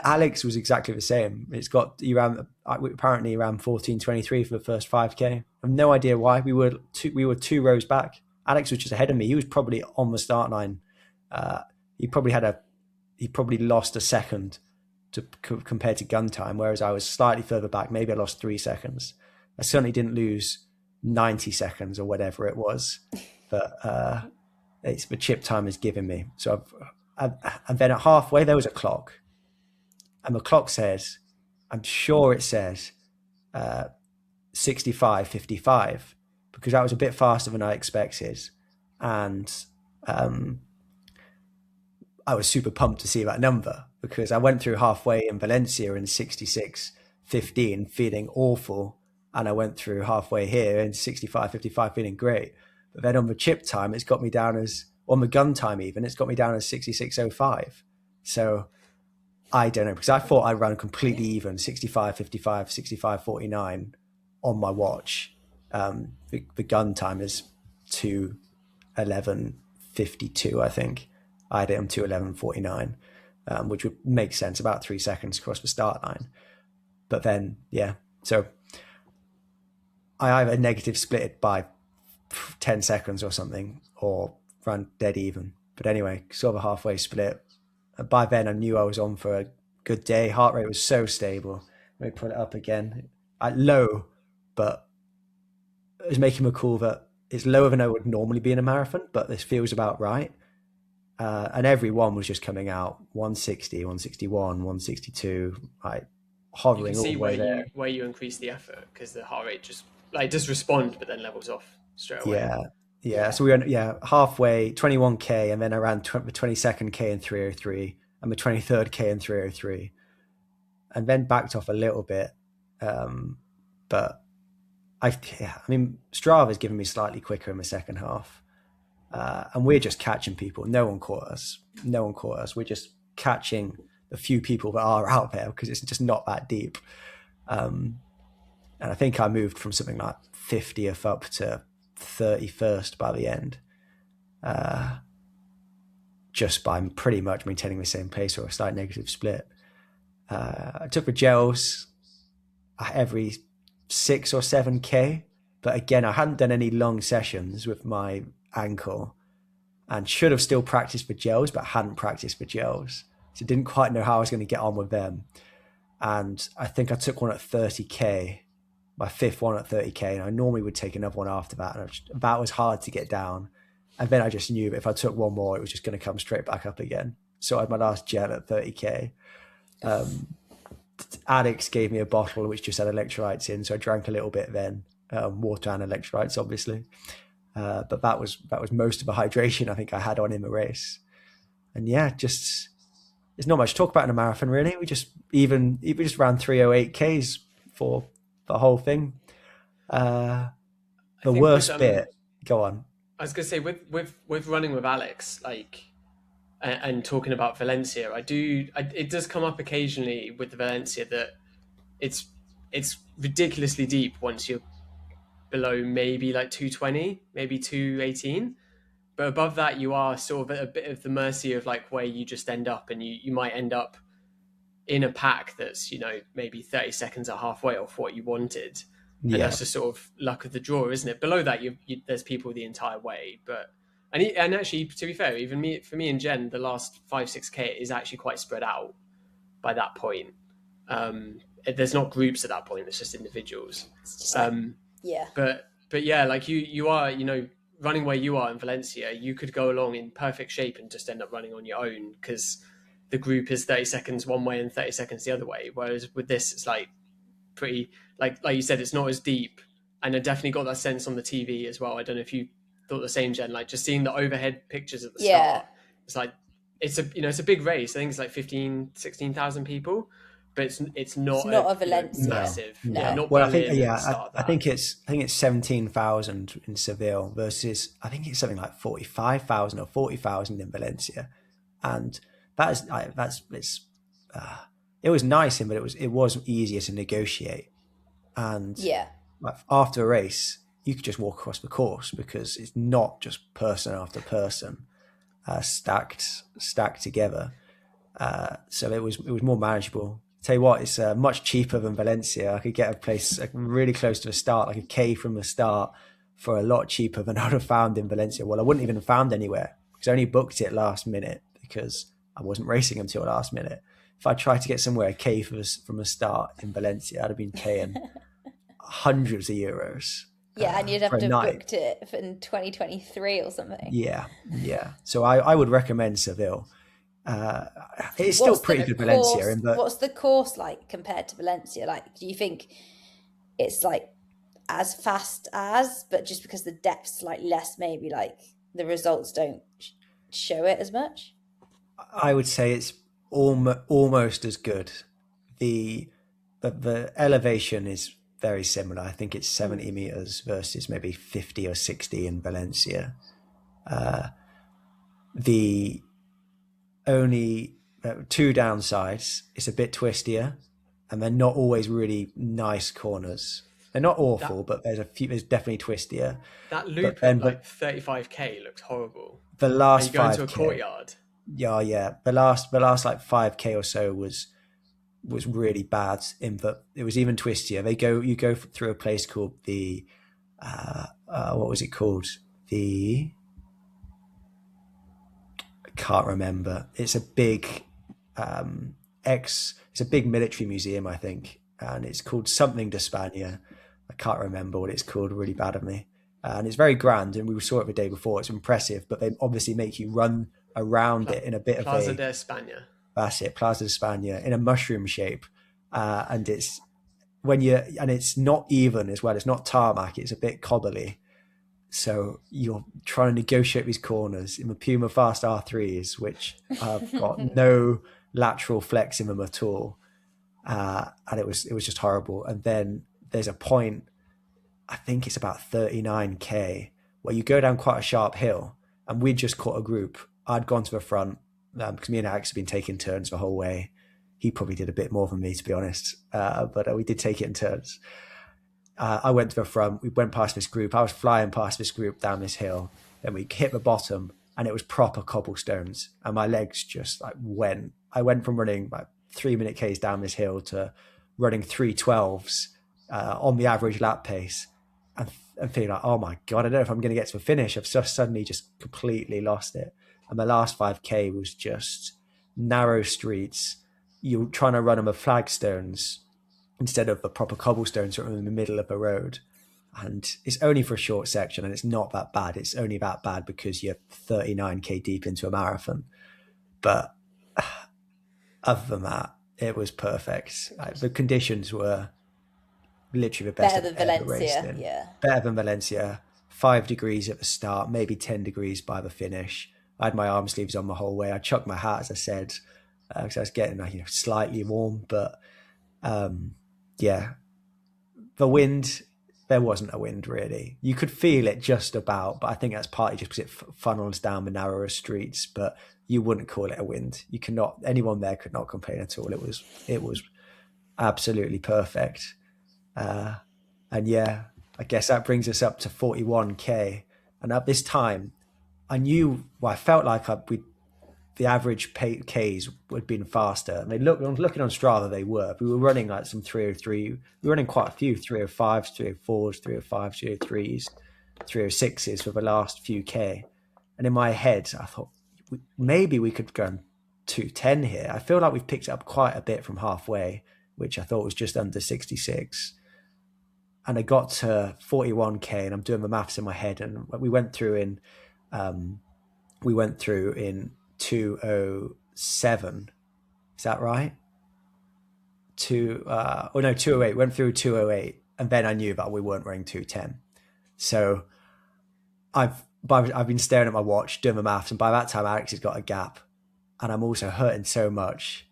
Alex was exactly the same. He ran apparently around 14:23 for the first 5K. I have no idea why. We were two rows back. Alex was just ahead of me. He was probably on the start line. He probably lost a second compared to gun time, whereas I was slightly further back. Maybe I lost 3 seconds. I certainly didn't lose 90 seconds or whatever it was. But it's the chip time is giving me. So and then at halfway there was a clock, and the clock says, I'm sure it says 65:55, because that was a bit faster than I expected, and I was super pumped to see that number, because I went through halfway in Valencia in 66:15 feeling awful, and I went through halfway here in 65:55 feeling great. But then on the chip time, it's got me down as, on the gun time even, it's got me down as 66:05. So I don't know, because I thought I'd run completely even, 65:55, 65:49 on my watch. The gun time is 2:11:52, I think. I had it on 2:11:49, which would make sense, about 3 seconds across the start line. But then, yeah, so I either negative split it by 10 seconds or something, or ran dead even. But anyway, sort of a halfway split. By then I knew I was on for a good day. Heart rate was so stable. Let me put it up again at low, but it was making me cool that it's lower than I would normally be in a marathon, but this feels about right. And every one was just coming out 160, 161, 162, like hovering all the way there. Where you increase the effort, because the heart rate just does respond, but then levels off straight away. Yeah. So we went halfway, 21K, and then I ran the 22nd K in 3:03 and the 23rd K in 3:03, and then backed off a little bit. But I mean, Strava's given me slightly quicker in the second half. And we're just catching people. No one caught us. We're just catching the few people that are out there, because it's just not that deep. And I think I moved from something like 50th up to 31st by the end, just by pretty much maintaining the same pace or a slight negative split. I took the gels every 6 or 7K, but again, I hadn't done any long sessions with my ankle, and should have still practiced for gels, but hadn't practiced for gels, so didn't quite know how I was going to get on with them. And I think I took one at 30K, my fifth one at 30K, and I normally would take another one after that, and that was hard to get down. And then I just knew that if I took one more, it was just going to come straight back up again. So I had my last gel at 30K. Alex gave me a bottle which just had electrolytes in, so I drank a little bit then, water and electrolytes obviously. But that was most of the hydration I think I had on in the race. And yeah, just there's not much to talk about in a marathon really. We just ran 308 Ks for the whole thing. The worst bit. Go on. I was gonna say with running with Alex, and talking about Valencia, it does come up occasionally with the Valencia that it's ridiculously deep once you're below maybe 220, maybe 218, but above that you are sort of at a bit of the mercy of where you just end up, and you might end up in a pack that's maybe 30 seconds or halfway off what you wanted, and that's just sort of luck of the draw, isn't it? Below that there's people the entire way, but and actually, to be fair, even for me and Jen, the last 5-6K is actually quite spread out by that point. There's not groups at that point, it's just individuals. It's just but yeah, you are, running where you are in Valencia, you could go along in perfect shape and just end up running on your own, because the group is 30 seconds one way and 30 seconds the other way. Whereas with this, it's pretty, like you said, it's not as deep. And I definitely got that sense on the TV as well. I don't know if you thought the same, Jen, just seeing the overhead pictures at the start. It's it's a big race. I think it's 16,000 people. But it's not a Valencia. Massive. No. Yeah, not well, I Berlin. think it's 17,000 in Seville versus I think it's something like 45,000 or 40,000 in Valencia, and it was nice, but it was easier to negotiate. And Yeah. like, after a race, you could just walk across the course because it's not just person after person stacked together. So it was more manageable. Tell you what, it's much cheaper than Valencia. I could get a place really close to the start, like a K from the start, for a lot cheaper than I would have found in Valencia. Well, I wouldn't even have found anywhere because I only booked it last minute because I wasn't racing until last minute. If I tried to get somewhere a K from the start in Valencia, I'd have been paying hundreds of euros. Yeah, and you'd for have a to have night. booked it in 2023 or something. Yeah. So I would recommend Seville. It's still pretty good Valencia. What's the course like compared to Valencia? Like, do you think it's like as fast as, but just because the depth's like less, maybe like the results don't show it as much? I would say it's almost as good. The elevation is very similar. I think it's 70 meters versus maybe 50 or 60 in Valencia. The only two downsides, it's a bit twistier, and they're not always really nice corners. They're not awful, but there's definitely twistier. That loop at like 35k looks horrible. The last 5k, you go into a courtyard. Yeah. The last like 5k or so was really bad in that it was even twistier. You go through a place called the what was it called? I can't remember. It's a big it's a big military museum, I think, and it's called something de España. I can't remember what it's called. Really bad of me. And it's very grand, and we saw it the day before. It's impressive, but they obviously make you run around it in a bit Plaza of de España. That's it, Plaza de España, in a mushroom shape, and it's it's not even as well. It's not tarmac. It's a bit cobbly. So you're trying to negotiate these corners in the Puma Fast R3s, which have got no lateral flex in them at all, and it was just horrible. And then there's a point, I think it's about 39k, where you go down quite a sharp hill, and we just caught a group. I'd gone to the front because me and Alex have been taking turns the whole way. He probably did a bit more than me, to be honest, but we did take it in turns. I went to the front. We went past this group. I was flying past this group down this hill. Then we hit the bottom, and it was proper cobblestones, and my legs just like went. I went from running like 3-minute Ks down this hill to running 3:12s on the average lap pace, and feeling like, oh my God, I don't know if I'm going to get to the finish. I've suddenly just completely lost it. And the last 5k was just narrow streets. You're trying to run them with flagstones instead of the proper cobblestones that are in the middle of the road. And it's only for a short section, and it's not that bad. It's only that bad because you're 39k deep into a marathon. But other than that, it was perfect. Like, the conditions were literally the best. Better than Valencia, yeah. Better than Valencia. 5 degrees at the start, maybe 10 degrees by the finish. I had my arm sleeves on the whole way. I chucked my hat, as I said, because I was getting slightly warm. But yeah, the wind, there wasn't a wind really. You could feel it just about, but I think that's partly just because it funnels down the narrower streets. But you wouldn't call it a wind. You cannot. Anyone there could not complain at all. It was absolutely perfect. And yeah, I guess that brings us up to 41k. And at this time, I felt like the average Ks had been faster. And looking on Strava, they were. We were running like some 303. We were running quite a few 305s, 304s, 305s, 303s, 306s for the last few K. And in my head, I thought maybe we could go 210 here. I feel like we've picked up quite a bit from halfway, which I thought was just under 66. And I got to 41k, and I'm doing the maths in my head, and we went through in 207. Is that right? 208. Went through 208, and then I knew that we weren't running 210. So I've been staring at my watch, doing the maths, and by that time Alex has got a gap, and I'm also hurting so much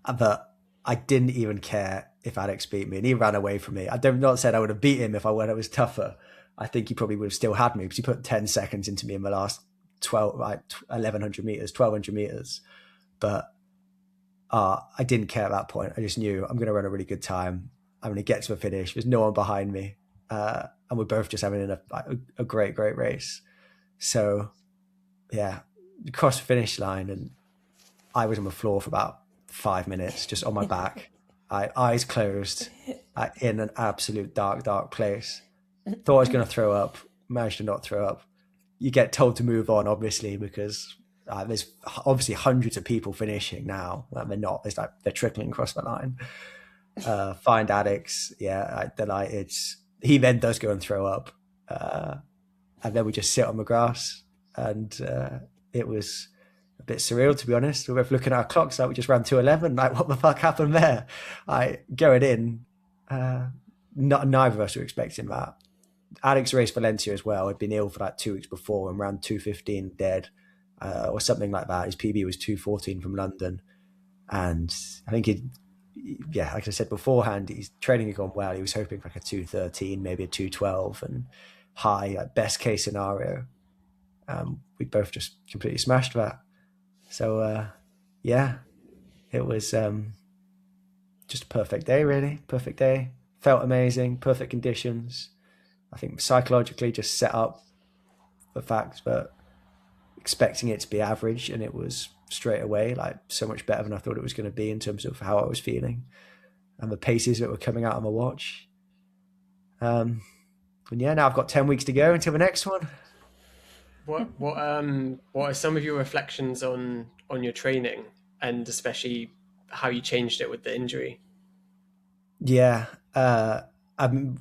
that I didn't even care if Alex beat me, and he ran away from me. I'm not saying I would have beat him if I was tougher. I think he probably would have still had me because he put 10 seconds into me in the last 1,100 meters, 1,200 meters. But I didn't care at that point. I just knew I'm going to run a really good time. I'm going to get to a finish. There's no one behind me. And we're both just having a great, great race. So, yeah, across the finish line, and I was on the floor for about 5 minutes, just on my back, eyes closed, in an absolute dark, dark place. Thought I was going to throw up, managed to not throw up. You get told to move on, obviously, because there's obviously hundreds of people finishing now. They're not. It's like they're trickling across the line. Find Alex, delighted. He then does go and throw up, and then we just sit on the grass, and it was a bit surreal, to be honest. We were both looking at our clocks, like we just ran 2:11. Like, what the fuck happened there? Going in, neither of us were expecting that. Alex raced Valencia as well. He'd been ill for like 2 weeks before and ran 2:15 dead, or something like that. His PB was 2:14 from London, and I think like I said beforehand, his training had gone well. He was hoping for like a 2:13, maybe a 2:12, and high, like best case scenario. We both just completely smashed that. So it was just a perfect day, really. Perfect day. Felt amazing. Perfect conditions. I think psychologically just set up the fact that expecting it to be average, and it was straight away like so much better than I thought it was going to be in terms of how I was feeling and the paces that were coming out on my watch. And yeah, now I've got 10 weeks to go until the next one. What are some of your reflections on your training, and especially how you changed it with the injury? Yeah, I mean,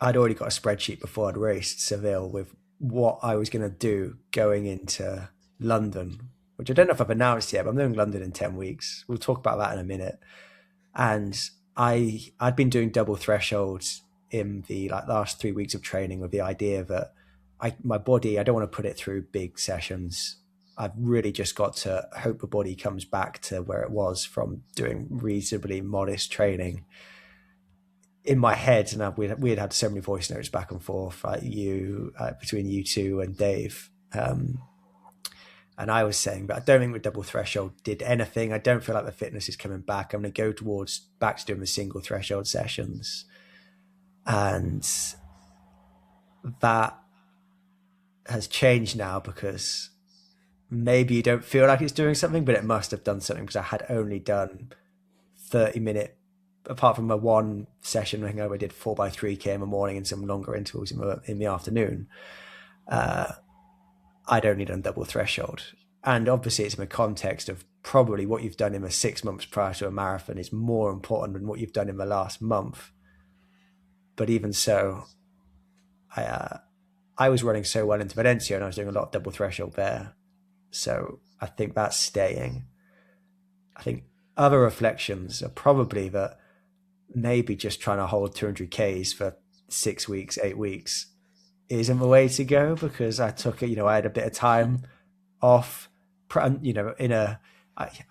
I'd already got a spreadsheet before I'd raced Seville with what I was going to do going into London, which I don't know if I've announced yet, but I'm doing London in 10 weeks. We'll talk about that in a minute. And I'd been doing double thresholds in the last 3 weeks of training with the idea that my body, I don't want to put it through big sessions. I've really just got to hope the body comes back to where it was from doing reasonably modest training. In my head, and we had so many voice notes back and forth, between you two and Dave, and I was saying, but I don't think the double threshold did anything. I don't feel like the fitness is coming back. I'm going to go back to doing the single threshold sessions, and that has changed now because maybe you don't feel like it's doing something, but it must have done something, because I had only done 30-minute. Apart from my one session, I think I did 4x3K in the morning and some longer intervals in the afternoon. I'd only done double threshold. And obviously it's in the context of probably what you've done in the 6 months prior to a marathon is more important than what you've done in the last month. But even so, I was running so well into Valencia, and I was doing a lot of double threshold there. So I think that's staying. I think other reflections are probably that maybe just trying to hold 200Ks for 6 weeks, 8 weeks isn't the way to go, because I took it, I had a bit of time off, I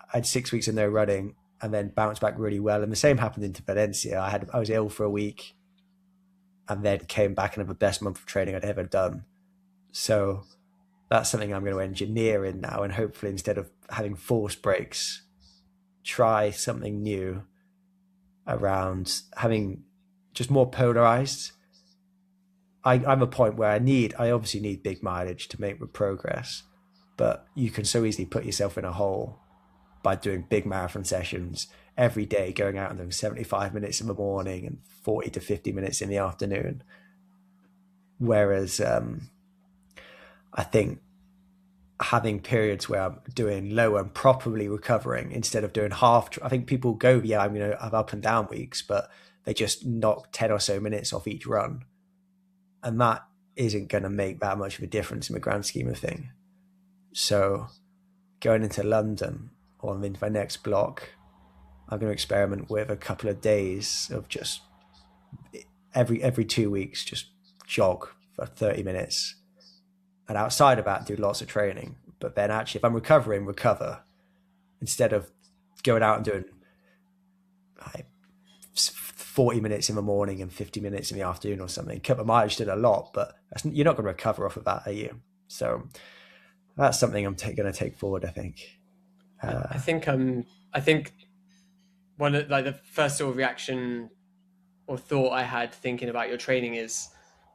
had 6 weeks of no running and then bounced back really well. And the same happened into Valencia. I was ill for a week and then came back and had the best month of training I'd ever done. So that's something I'm going to engineer in now, and hopefully instead of having forced breaks, try something new around having just more polarized. I'm a point where I obviously need big mileage to make the progress, but you can so easily put yourself in a hole by doing big marathon sessions every day, going out and doing 75 minutes in the morning and 40 to 50 minutes in the afternoon. Whereas I think having periods where I'm doing low and properly recovering instead of doing half. I think people go, I'm going to have up and down weeks, but they just knock 10 or so minutes off each run. And that isn't going to make that much of a difference in the grand scheme of things. So going into London or into my next block, I'm going to experiment with a couple of days of just every 2 weeks, just jog for 30 minutes. And outside of that, do lots of training. But then actually, if I'm recover, instead of going out and doing 40 minutes in the morning and 50 minutes in the afternoon or something. Cut the mileage did a lot, but you're not going to recover off of that, are you? So that's something I'm going to take forward, I think. I think one of like the first sort of reaction or thought I had thinking about your training is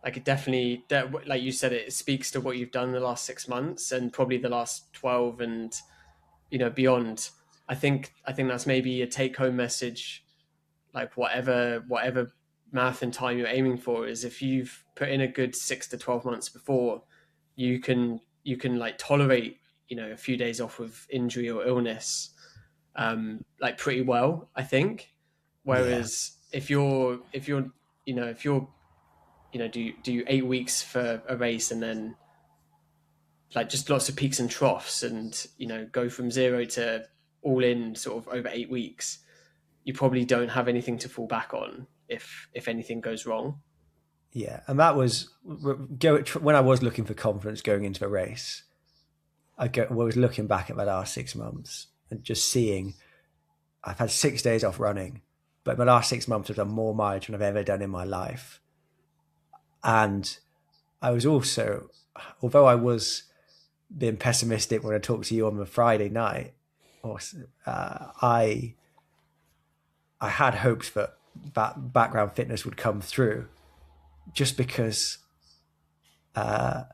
like it definitely, like you said, it speaks to what you've done the last 6 months and probably the last 12 and beyond. I think that's maybe a take home message, like whatever marathon time you're aiming for, is if you've put in a good 6 to 12 months before, you can like tolerate a few days off with injury or illness like pretty well, I think. Whereas if you're do 8 weeks for a race and then like just lots of peaks and troughs and go from 0 to all in sort of over 8 weeks, you probably don't have anything to fall back on if anything goes wrong. Yeah, and that was when I was looking for confidence going into a race. I was looking back at my last 6 months and just seeing I've had 6 days off running, but my last 6 months I've done more mileage than I've ever done in my life. And I was also, although I was being pessimistic when I talked to you on the Friday night, I had hopes that background fitness would come through, just because I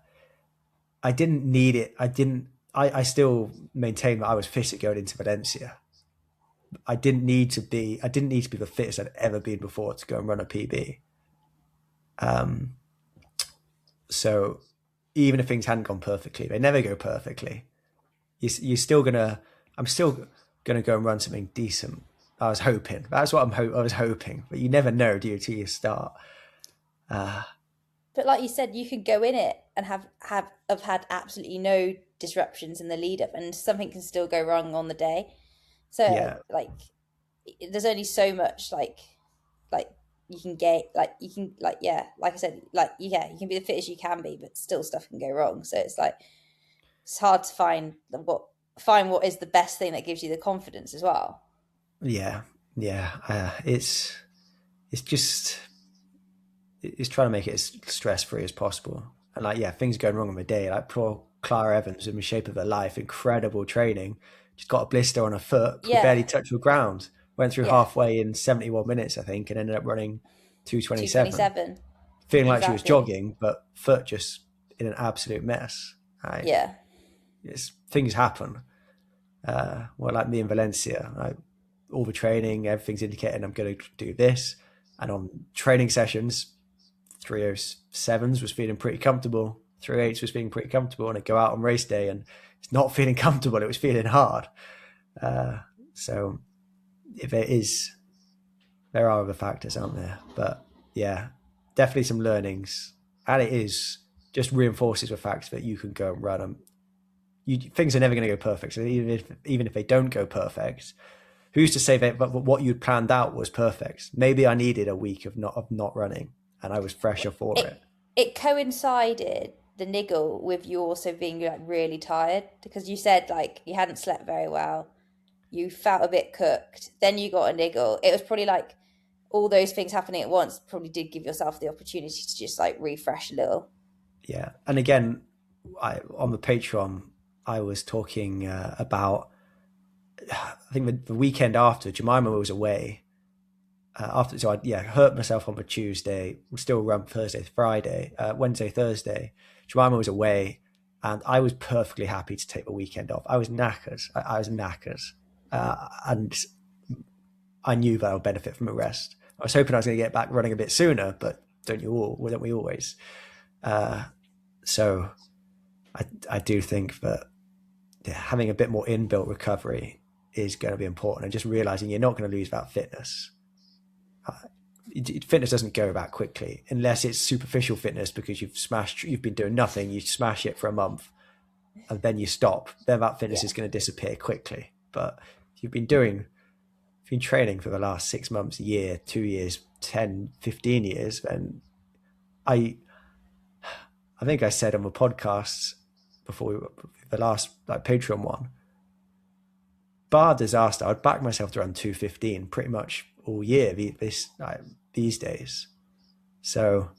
didn't need it. I still maintain that I was fit at going into Valencia. I didn't need to be the fittest I'd ever been before to go and run a PB. So even if things hadn't gone perfectly, they never go perfectly. I'm still gonna go and run something decent. I was hoping. That's what I was hoping. But you never know, do you, till you start. But like you said, you could go in it and have had absolutely no disruptions in the lead up, and something can still go wrong on the day. So like, there's only so much like you can get, like you can, like, yeah, like I said, like, yeah, you can be the fittest you can be, but still stuff can go wrong. So it's like, it's hard to find what is the best thing that gives you the confidence as well. Yeah. It's trying to make it as stress free as possible. And like, yeah, things going wrong on the day, like poor Clara Evans in the shape of her life, incredible training, just got a blister on her foot, could barely touch the ground. Went through halfway in 71 minutes, I think, and ended up running 2:27. Feeling like she was jogging, but foot just in an absolute mess. Things happen. Well, like me in Valencia, all the training, everything's indicating I'm going to do this. And on training sessions, 3:07s was feeling pretty comfortable. 3:08s was feeling pretty comfortable. And I go out on race day and it's not feeling comfortable. It was feeling hard. So if there are other factors, aren't there? But yeah, definitely some learnings. And it just reinforces the fact that you can go and run them. Things are never going to go perfect. So even if they don't go perfect, who's to say that what you'd planned out was perfect? Maybe I needed a week of not running, and I was fresher for it. It coincided, the niggle, with you also being like really tired, because you said like you hadn't slept very well, you felt a bit cooked, then you got a niggle. It was probably like all those things happening at once probably did give yourself the opportunity to just like refresh a little. Yeah, and again, on the Patreon, I was talking about, I think the weekend after, Jemima was away. So I hurt myself on the Tuesday, still run Thursday, Friday, Wednesday, Thursday. Jemima was away, and I was perfectly happy to take the weekend off. I was knackered. I was knackered. And I knew that I would benefit from a rest. I was hoping I was going to get back running a bit sooner, but don't we always? So I do think that having a bit more inbuilt recovery is going to be important, and just realizing you're not going to lose that fitness. Fitness doesn't go that quickly unless it's superficial fitness, because you've been doing nothing, you smash it for a month and then you stop. Then that fitness is going to disappear quickly. But if you've been training for the last 6 months, a year, 2 years, 10, 15 years, then I think I said on the podcast before the last like Patreon one, bar disaster, I'd back myself to run 2:15 pretty much all year these days. So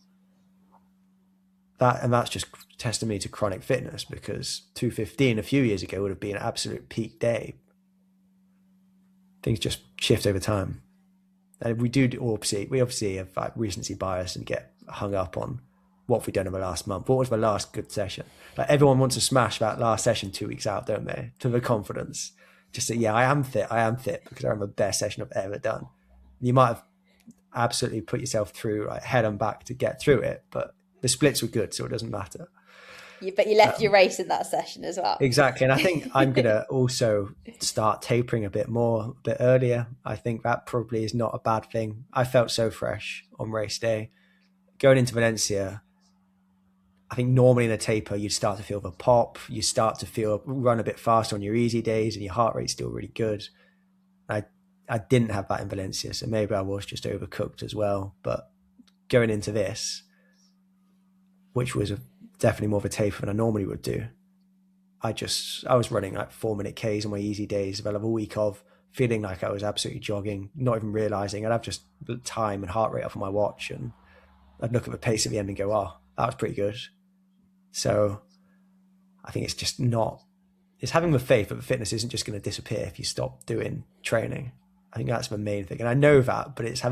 that's just testimony to chronic fitness, because 2:15 a few years ago would have been an absolute peak day. things just shift over time. And we obviously have like recency bias and get hung up on what have we done in the last month. What was the last good session? Like everyone wants to smash that last session 2 weeks out, don't they? To the confidence. Just say, yeah, I am fit because I am the best session I've ever done. You might have absolutely put yourself through like head and back to get through it, but the splits were good, so it doesn't matter. But you left your race in that session as well. Exactly. And I think I'm going to also start tapering a bit earlier. I think that probably is not a bad thing. I felt so fresh on race day. Going into Valencia, I think normally in a taper, you'd start to feel the pop. You start to run a bit faster on your easy days and your heart rate's still really good. I didn't have that in Valencia, so maybe I was just overcooked as well. But going into this, which was definitely more of a taper than I normally would do, I was running like 4-minute Ks on my easy days. I'll have a week of feeling like I was absolutely jogging, not even realizing. I'd have just time and heart rate up on my watch, and I'd look at the pace at the end and go, oh, that was pretty good. So I think it's having the faith that the fitness isn't just going to disappear if you stop doing training. I think that's the main thing. And I know that, but it's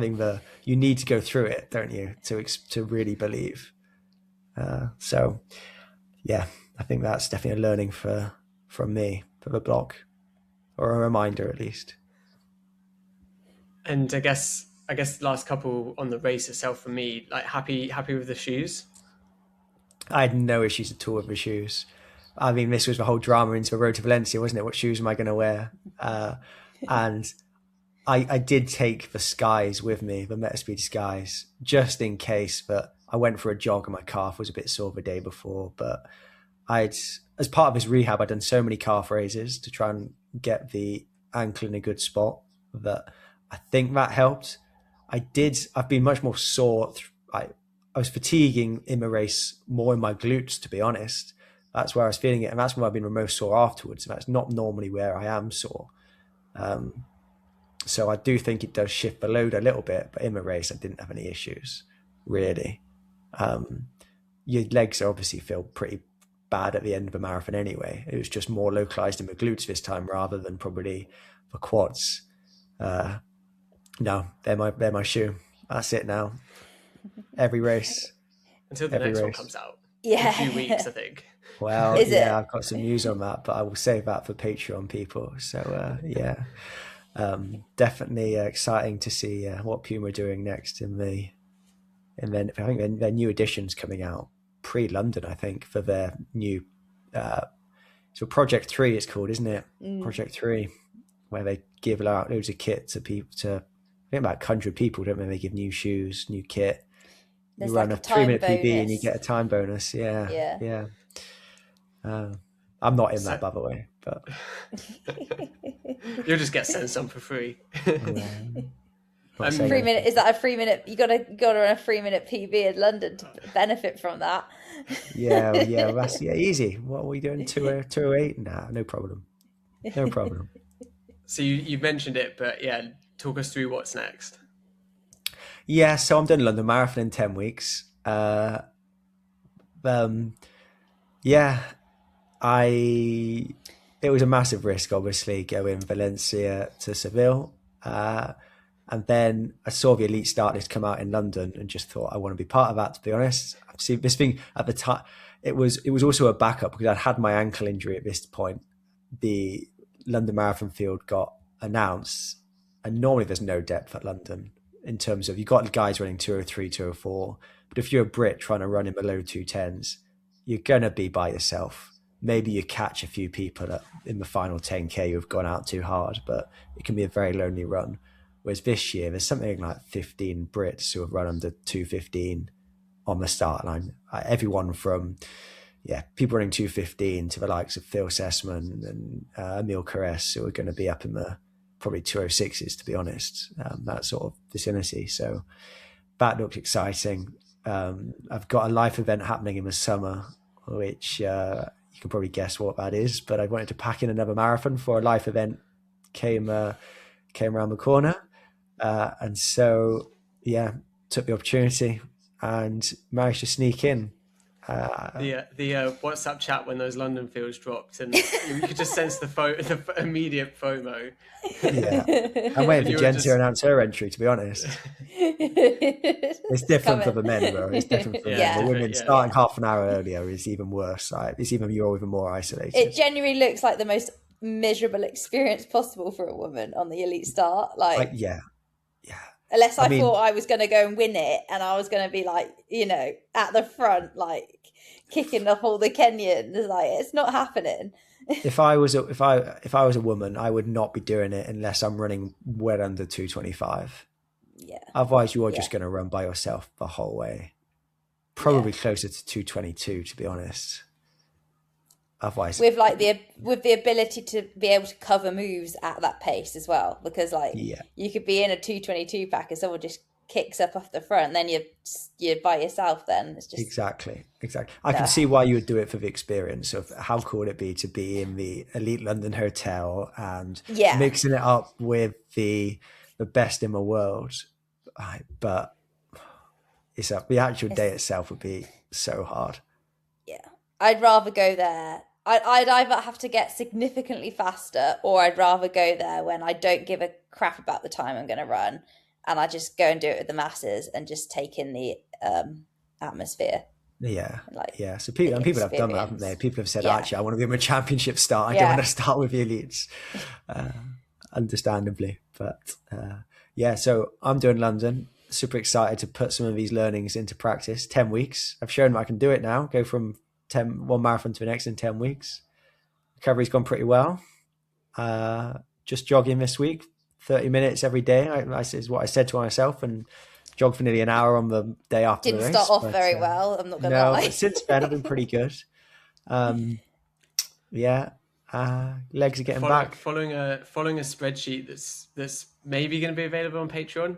you need to go through it, don't you, to really believe. So yeah, I think that's definitely a learning from me for the blog, or a reminder at least. And I guess last couple on the race itself for me, like happy with the shoes. I had no issues at all with the shoes. I mean, this was the whole drama into the road to Valencia, wasn't it? What shoes am I going to wear? And I did take the Skies with me, the Metaspeed Skies, just in case. But I went for a jog and my calf was a bit sore the day before. But as part of this rehab, I'd done so many calf raises to try and get the ankle in a good spot that I think that helped. I've been much more sore. I was fatiguing in the race more in my glutes, to be honest. That's where I was feeling it. And that's where I've been the most sore afterwards. And that's not normally where I am sore. So I do think it does shift the load a little bit, but in the race, I didn't have any issues, really. Your legs obviously feel pretty bad at the end of a marathon anyway. It was just more localized in the glutes this time rather than probably the quads. No, they're my shoe. That's it now. Every race. Until the next one comes out. Yeah. In a few weeks, I think. Well, I've got some news on that, but I will save that for Patreon people. So, yeah. Definitely exciting to see what Puma are doing next and then I think their new editions coming out pre-London, I think, for their new so Project 3 it's called, isn't it? Project 3, where they give out loads of kit to people, I think about 100 people, don't they give new shoes, new kit. There's you run like a 3-minute PB and you get a time bonus. Yeah. I'm not in that, by the way, but you'll just get sent some for free. 3 minute, is that a 3 minute? You gotta run a 3-minute PB in London to benefit from that. yeah, that's easy. What are we doing? 208? Nah, no problem. So you mentioned it, but yeah, talk us through what's next. Yeah, so I'm doing London Marathon in 10 weeks. It was a massive risk, obviously, going Valencia to Seville. And then I saw the elite start list come out in London and just thought I want to be part of that, to be honest. See, this thing at the time, it was also a backup because I'd had my ankle injury at this point. The London Marathon field got announced, and normally there's no depth at London in terms of, you've got guys running 203, 204, but if you're a Brit trying to run in below 210s, you're going to be by yourself. Maybe you catch a few people in the final 10K who have gone out too hard, but it can be a very lonely run. Whereas this year, there's something like 15 Brits who have run under 215 on the start line. Everyone from, people running 215 to the likes of Phil Sessman and Emil Caress, who are going to be up in the probably 206s, to be honest, that sort of vicinity. So that looks exciting. I've got a live event happening in the summer, which you can probably guess what that is, but I wanted to pack in another marathon for a live event came around the corner. And so, took the opportunity and managed to sneak in. the WhatsApp chat when those London fields dropped, and you could just sense the immediate FOMO. Yeah, I'm waiting for Jen to announce her entry. To be honest, it's different for the men, bro. It's different for men. The women starting half an hour earlier is even worse. Like, you're even more isolated. It genuinely looks like the most miserable experience possible for a woman on the elite start. Like yeah. Unless I thought I was going to go and win it, and I was going to be like, at the front, like kicking off all the Kenyans. Like, it's not happening. If I was a woman, I would not be doing it unless I'm running well under 225. Yeah. Otherwise, you are just going to run by yourself the whole way. Probably closer to 222, to be honest. Otherwise, with the ability to be able to cover moves at that pace as well, because you could be in a 222 pack and someone just kicks up off the front, then you're by yourself. Then it's just exactly. I can see why you would do it for the experience of how cool would it be to be in the elite London hotel and mixing it up with the best in the world. But the actual day itself would be so hard. Yeah, I'd rather go there. I'd either have to get significantly faster, or I'd rather go there when I don't give a crap about the time I'm going to run, and I just go and do it with the masses and just take in the atmosphere. Yeah, So people have done that, haven't they? People have said, actually, I want to be in my championship start. I don't want to start with the elites, understandably. But so I'm doing London. Super excited to put some of these learnings into practice. 10 weeks. I've shown I can do it now. Go from one marathon to the next in 10 weeks. Recovery's gone pretty well. Just jogging this week, 30 minutes every day. Is what I said to myself, and jogged for nearly an hour on the day after the race. Didn't start off very well, I'm not going to lie. But since then I've been pretty good. Legs are getting back. Following a spreadsheet that's maybe going to be available on Patreon.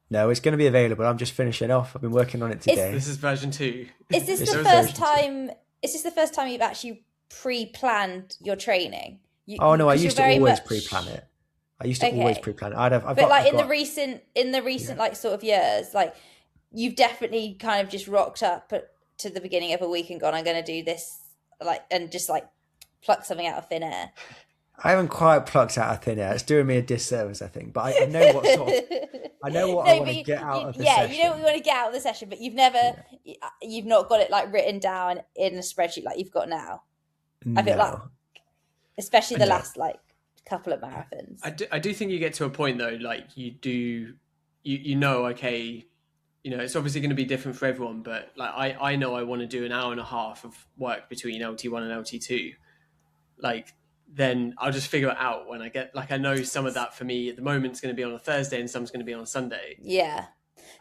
No, it's going to be available. I'm just finishing off. I've been working on it today. This is version 2. Is this the first time? Is this the first time you've actually pre-planned your training? I used to always pre-plan it. Always pre-plan it. In the recent like sort of years, like you've definitely kind of just rocked up to the beginning of a week and gone, I'm going to do this, and just pluck something out of thin air. I haven't quite plucked out of thin air. It's doing me a disservice, I think. But I know what I want to get out of the session. Yeah, you know what you want to get out of the session, but you've not got it written down in a spreadsheet like you've got now. I feel like, especially the last couple of marathons. I do think you get to a point though, okay, it's obviously going to be different for everyone, but I know I want to do an hour and a half of work between LT1 and LT2. Then I'll just figure it out when I get, I know some of that for me at the moment is going to be on a Thursday and some's going to be on a Sunday. Yeah.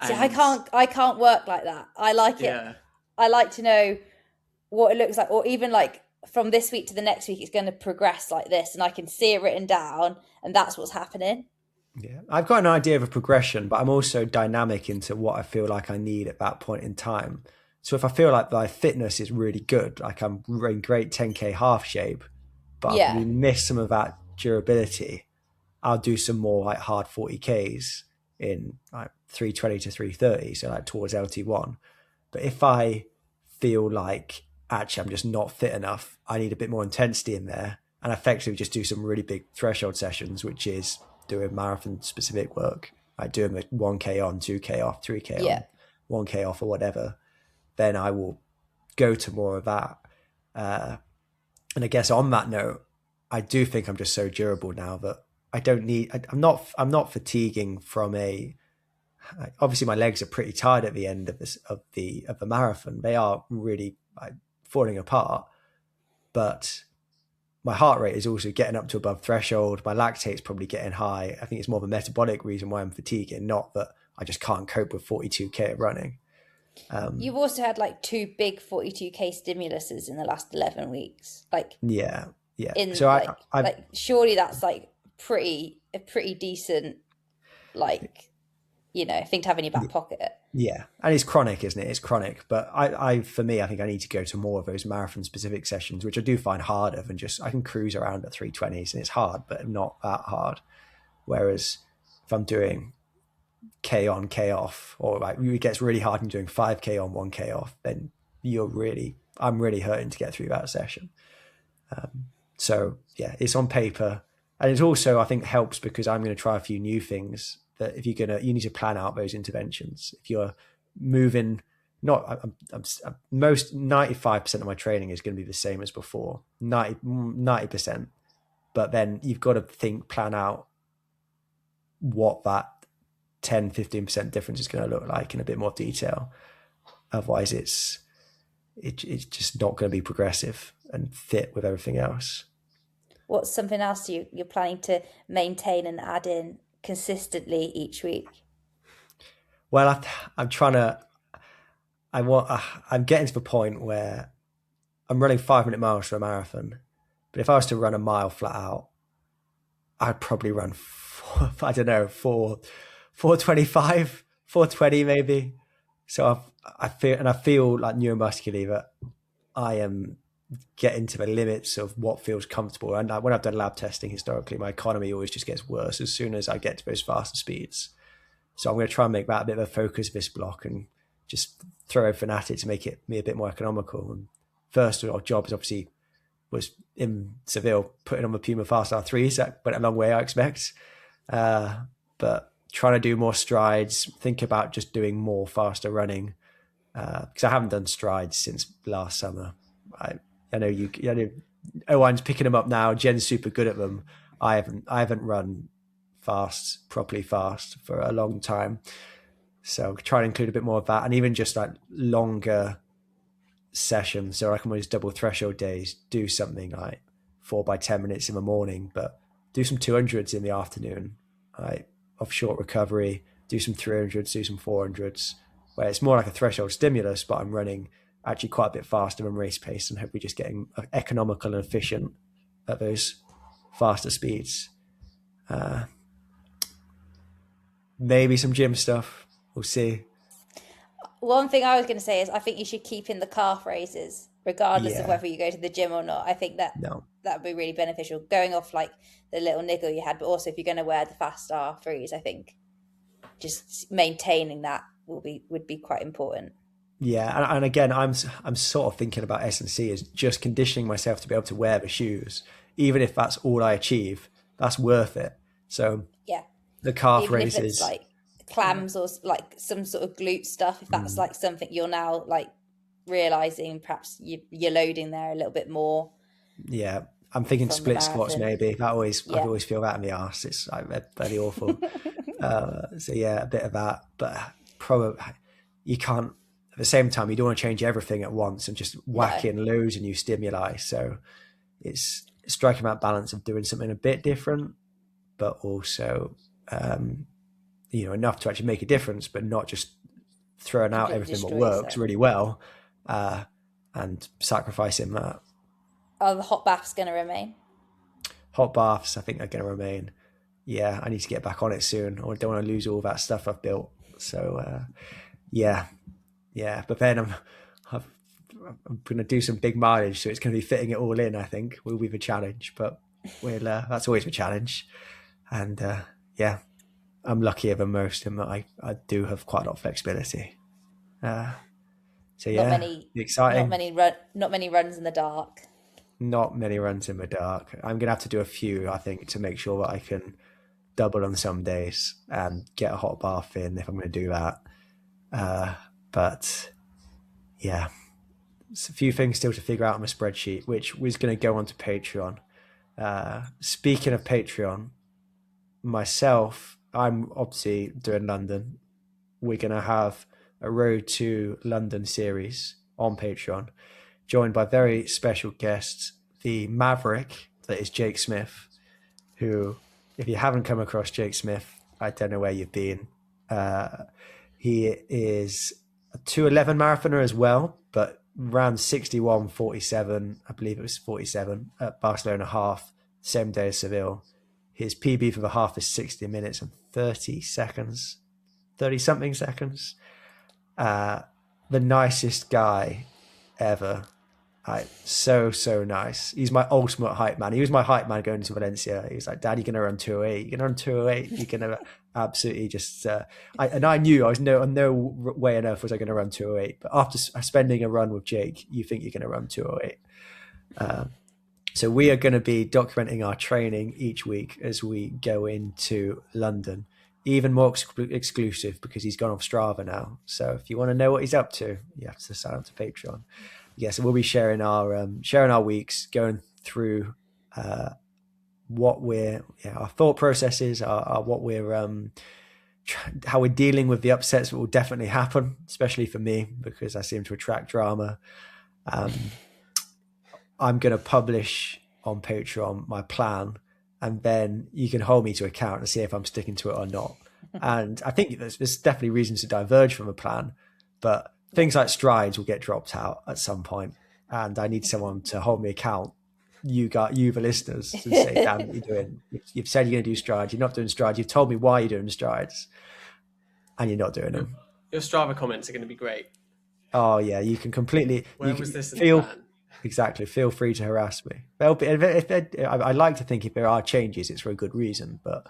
See, I can't work like that. I like it. Yeah. I like to know what it looks like, or even from this week to the next week, it's going to progress like this, and I can see it written down, and that's what's happening. Yeah. I've got an idea of a progression, but I'm also dynamic into what I feel like I need at that point in time. So if I feel like my fitness is really good, I'm in great 10K half shape, but we miss some of that durability, I'll do some more hard 40Ks in 320 to 330, so towards LT1. But if I feel like actually I'm just not fit enough, I need a bit more intensity in there, and effectively just do some really big threshold sessions, which is doing marathon specific work, doing the 1K on, 2K off, 3K on, 1K off, or whatever, then I will go to more of that. And I guess on that note, I do think I'm just so durable now that I'm not fatiguing from obviously my legs are pretty tired at the end of the marathon. They are really falling apart, but my heart rate is also getting up to above threshold. My lactate's probably getting high. I think it's more of a metabolic reason why I'm fatiguing, not that I just can't cope with 42K of running. You've also had 2 big 42K stimuluses in the last 11 weeks. Yeah. So I surely that's a pretty decent thing to have in your back pocket. Yeah, and it's chronic, isn't it? It's chronic. But for me, I think I need to go to more of those marathon specific sessions, which I do find harder than just, I can cruise around at 320s and it's hard, but not that hard. Whereas if I'm doing K on, K off, or it gets really hard and doing 5K on, 1K off, then I'm really hurting to get through that session. So yeah, it's on paper, and it's also, I think, helps because I'm going to try a few new things that if you need to plan out those interventions. If you're moving, most 95% of my training is going to be the same as before, 90%, but then you've got to plan out what that 10-15% difference is going to look like in a bit more detail. Otherwise it's just not going to be progressive and fit with everything else. What's something else you're planning to maintain and add in consistently each week? Well, I'm getting to the point where I'm running 5-minute miles for a marathon, but if I was to run a mile flat out, I'd probably run 425, 420 maybe. So I feel like neuromuscularly that I am getting to the limits of what feels comfortable. And when I've done lab testing historically, my economy always just gets worse as soon as I get to those faster speeds. So I'm going to try and make that a bit of a focus of this block and just throw everything at it to make me a bit more economical. And first our job was in Seville, putting on the Puma Fast R3s. That went a long way, I expect. But trying to do more strides, think about just doing more faster running, because I haven't done strides since last summer. I know Owain's picking them up now. Jen's super good at them. I haven't run properly fast for a long time. So try and include a bit more of that, and even just like longer sessions. So I can always double threshold days, do something like 4 by 10 minutes in the morning, but do some 200s in the afternoon, right? Of short recovery, do some 300s, do some 400s, where it's more like a threshold stimulus, but I'm running actually quite a bit faster than race pace and hopefully just getting economical and efficient at those faster speeds. Maybe some gym stuff. We'll see. One thing I was going to say is I think you should keep in the calf raises, regardless of whether you go to the gym or not. I think that would be really beneficial, going off like the little niggle you had, but also if you're going to wear the fast R3s, I think just maintaining that would be quite important. Yeah, and again, I'm sort of thinking about S&C as just conditioning myself to be able to wear the shoes, even if that's all I achieve. That's worth it. So yeah, the calf even raises, if it's like clams or like some sort of glute stuff, if that's like something you're now like realizing, perhaps you're loading there a little bit more. Yeah, I'm thinking split squats maybe. I always feel that in the arse. It's like very awful. So yeah, a bit of that, but probably you can't. At the same time, you don't want to change everything at once and just whack in loads of new stimuli. So it's striking that balance of doing something a bit different, but also enough to actually make a difference, but not just throwing out everything that works really well and sacrificing that. Are the hot baths going to remain? Hot baths, I think, are going to remain. Yeah, I need to get back on it soon. I don't want to lose all that stuff I've built. So yeah. But then I'm going to do some big mileage, so it's going to be fitting it all in. I think will be the challenge, but that's always the challenge. And I'm luckier than most in that I do have quite a lot of flexibility. So yeah, exciting. Not many runs in the dark. Not many runs in the dark. I'm going to have to do a few, I think, to make sure that I can double on some days and get a hot bath in if I'm going to do that. But yeah, it's a few things still to figure out on my spreadsheet, which was going to go onto Patreon. Speaking of Patreon, myself, I'm obviously doing London. We're going to have a Road to London series on Patreon, joined by very special guests, the Maverick, that is Jake Smith, who, if you haven't come across Jake Smith, I don't know where you've been. He is a 2:11 marathoner as well, but ran 61:47, I believe it was 47 at Barcelona half, same day as Seville. His PB for the half is 60 minutes and 30 something seconds. The nicest guy ever. So nice. He's my ultimate hype man. He was my hype man going to Valencia. He was like, "Dad, you're gonna run 208. You're gonna run 208. You're gonna absolutely just." I knew I was no way on earth was I going to run 208. But after spending a run with Jake, you think you're going to run 208. So we are going to be documenting our training each week as we go into London. Even more exclusive because he's gone off Strava now. So if you want to know what he's up to, you have to sign up to Patreon. So we'll be sharing our weeks, going through what our thought processes are, what we're how we're dealing with the upsets that will definitely happen, especially for me because I seem to attract drama. I'm going to publish on Patreon my plan, and then you can hold me to account and see if I'm sticking to it or not. And I think there's definitely reasons to diverge from a plan, but things like strides will get dropped out at some point, and I need someone to hold me account. You the listeners, to say, "Damn, what you're doing. You've said you're going to do strides. You're not doing strides. You've told me why you're doing strides, and you're not doing them." Your Strava comments are going to be great. Oh yeah, you can completely. Where was this in the plan? Exactly. Feel free to harass me. I like to think if there are changes, it's for a good reason, but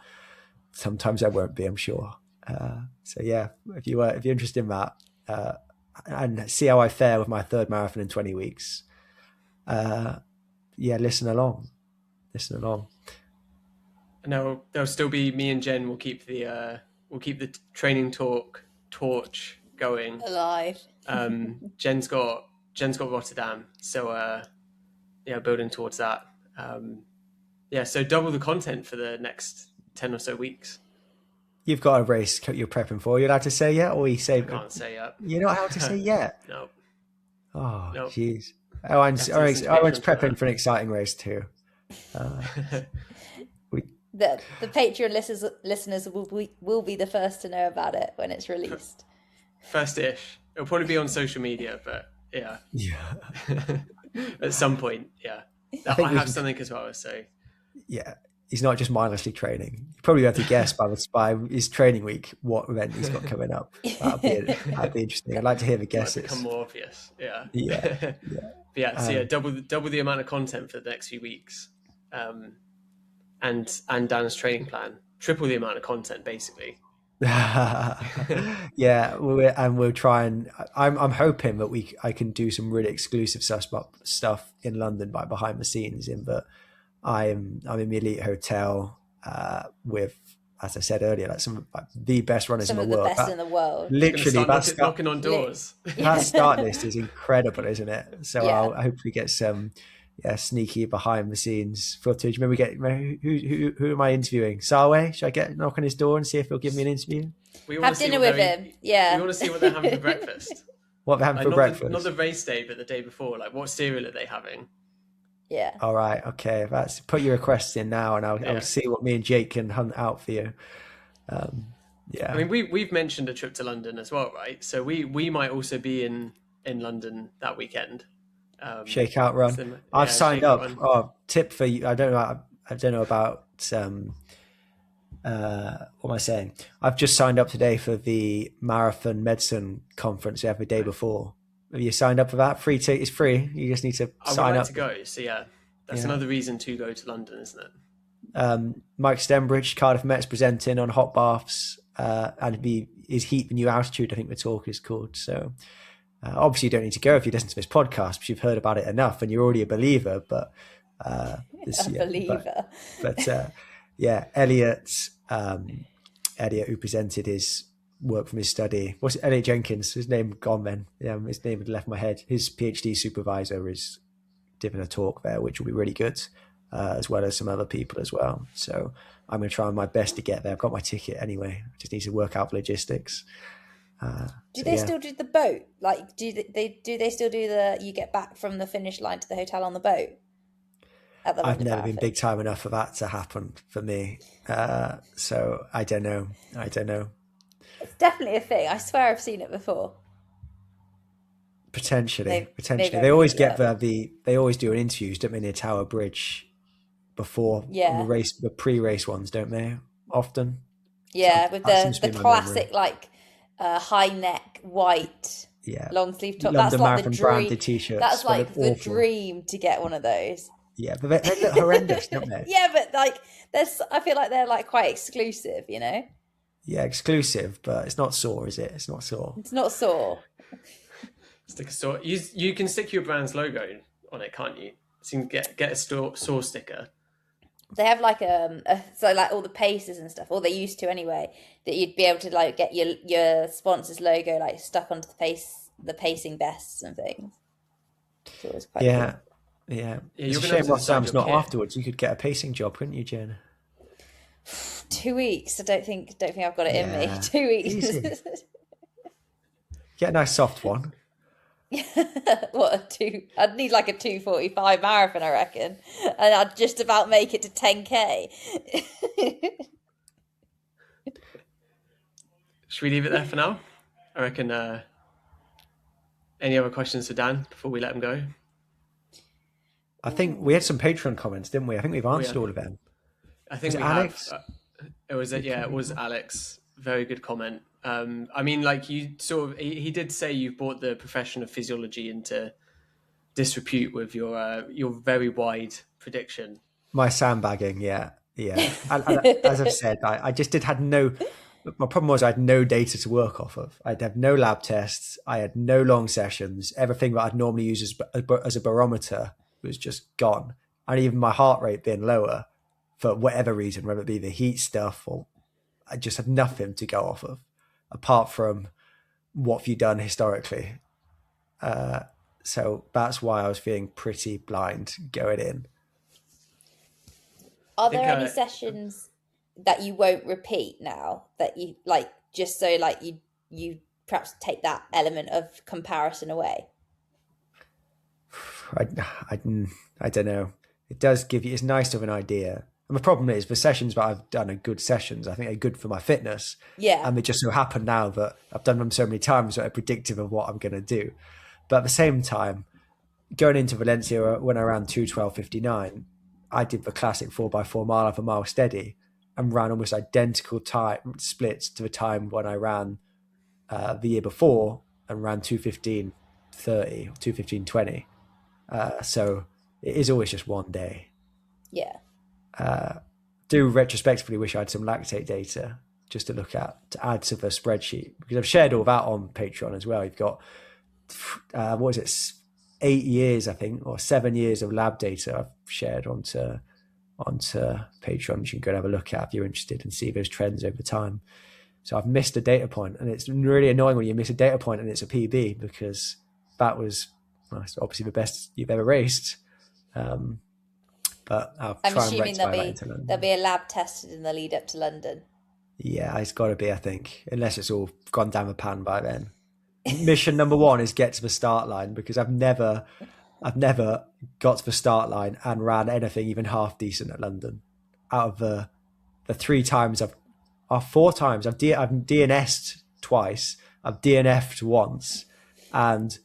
sometimes there won't be, I'm sure. So yeah, if you're interested in that and see how I fare with my third marathon in 20 weeks, listen along. No, there'll still be me and Jen. We'll keep the training torch going alive. Jen's got Rotterdam, so building towards that. So double the content for the next 10 or so weeks. You've got a race you're prepping for. You're allowed to say yet, or you say? I can't say yet. You're not allowed to say yet. No. Oh, nope. Jeez. Owen's prepping for an exciting race too. The Patreon listeners will be the first to know about it when it's released. First-ish. It'll probably be on social media, but yeah. At some point, yeah. I have something as well, so. Yeah, he's not just mindlessly training. You probably have to guess by his training week what event he's got coming up. That'd be interesting. I'd like to hear the guesses. Become more obvious. Yeah. Yeah. So double the amount of content for the next few weeks, and Dan's training plan. Triple the amount of content, basically. We'll try and I'm hoping that I can do some really exclusive stuff in London by behind the scenes, in that I'm in the elite hotel with, as I said earlier, like some of the best runners in the world. Best in the world. Literally, that's knocking on doors. That start list is incredible, isn't it? So yeah. I'll hopefully get some sneaky behind the scenes footage. Maybe who am I interviewing? Salwe? Should I knock on his door and see if he'll give me an interview? Have dinner with him. Yeah. We want to see what they're having for breakfast. What they're having for breakfast? Not the race day, but the day before. Like, what cereal are they having? Yeah. All right. Okay. Put your requests in now, and I'll see what me and Jake can hunt out for you. Yeah. I mean, we've mentioned a trip to London as well, right? So we might also be in London that weekend. Shakeout run. I've signed up. Run. Oh, tip for you. I don't know about what am I saying? I've just signed up today for the marathon medicine conference every day before. Have you signed up for that? It's free. You just need to sign up. to go. So that's another reason to go to London, isn't it? Mike Stembridge, Cardiff Met's presenting on hot baths, and is Heat the New Altitude, I think the talk is called. So obviously you don't need to go if you listen to this podcast, because you've heard about it enough and you're already a believer. But believer. Elliot, who presented his work from his study. What's it? Elliot Jenkins? His name gone then. Yeah, his name had left my head. His PhD supervisor is giving a talk there, which will be really good, as well as some other people as well. So I'm going to try my best to get there. I've got my ticket anyway. I just need to work out logistics. Do they still do the boat? Like, do they still do you get back from the finish line to the hotel on the boat? I've never been big time enough for that to happen for me. So I don't know. It's definitely a thing. I swear I've seen it before. Potentially. They always they always do an interviews, don't they, near Tower Bridge before the pre-race ones, don't they? Often. Yeah, with the classic memory. High neck white Yeah. long sleeve top. London That's like the Marathon dream. branded t-shirts. That's They like look the awful. dream to get one of those. Yeah, but they look horrendous, don't they? Yeah, but like I feel like they're like quite exclusive, you know? Yeah, exclusive, but it's not sore, is it? It's not sore. It's not sore. Stick a saw. You can stick your brand's logo on it, can't you? So you can get a saw sticker. They have like so like all the paces and stuff, or they used to anyway, that you'd be able to like get your sponsor's logo like stuck onto the pacing vests and things. So it was quite Yeah. cool. Yeah. Yeah, It's you're a gonna shame have to Ross decide Sam's your not kit. afterwards. You could get a pacing job, couldn't you, Jen? 2 weeks. I don't think I've got it in me. Yeah. 2 weeks. Easy. Get a nice soft one. I'd need like a 2:45 marathon, I reckon, and I'd just about make it to 10K. Should we leave it there for now? I reckon. Any other questions for Dan before we let him go? I think we had some Patreon comments, didn't we? I think we've answered all of them. I think Was it we Alex? have. It was Alex. Very good comment. I mean, like you sort of, he did say you brought the profession of physiology into disrepute with your very wide prediction. My sandbagging, yeah. And as I've said, I just had no. My problem was I had no data to work off of. I'd have no lab tests. I had no long sessions. Everything that I'd normally use as a barometer was just gone. And even my heart rate being lower for whatever reason, whether it be the heat stuff or I just had nothing to go off of apart from what have you done historically. So that's why I was feeling pretty blind going in. Are there think any sessions that you won't repeat now that you like, just so like you perhaps take that element of comparison away? I don't know. It does give you, it's nice to have an idea. And the problem is the sessions that I've done are good sessions. I think they're good for my fitness. Yeah. And they just so happen now that I've done them so many times that they're predictive of what I'm going to do. But at the same time, going into Valencia when I ran 2:12:59, I did the classic 4x4 mile off a mile steady and ran almost identical time splits to the time when I ran the year before and ran 2:15:30 or 2:15:20. So it is always just one day. Yeah. Do retrospectively wish I had some lactate data just to look at to add to the spreadsheet, because I've shared all that on Patreon as well. You've got 8 years, I think, or 7 years of lab data I've shared onto Patreon, which you can go and have a look at if you're interested and see those trends over time. So I've missed a data point, and it's really annoying when you miss a data point and it's a PB, because that was it's obviously the best you've ever raced. But I'll I'm try and assuming rectify that into London. there'll be a lab tested in the lead up to London. Yeah, it's got to be, I think, unless it's all gone down the pan by then. Mission number one is get to the start line, because I've never got to the start line and ran anything even half decent at London. Out of the 4 times I've DNS'd twice, I've DNF'd once, and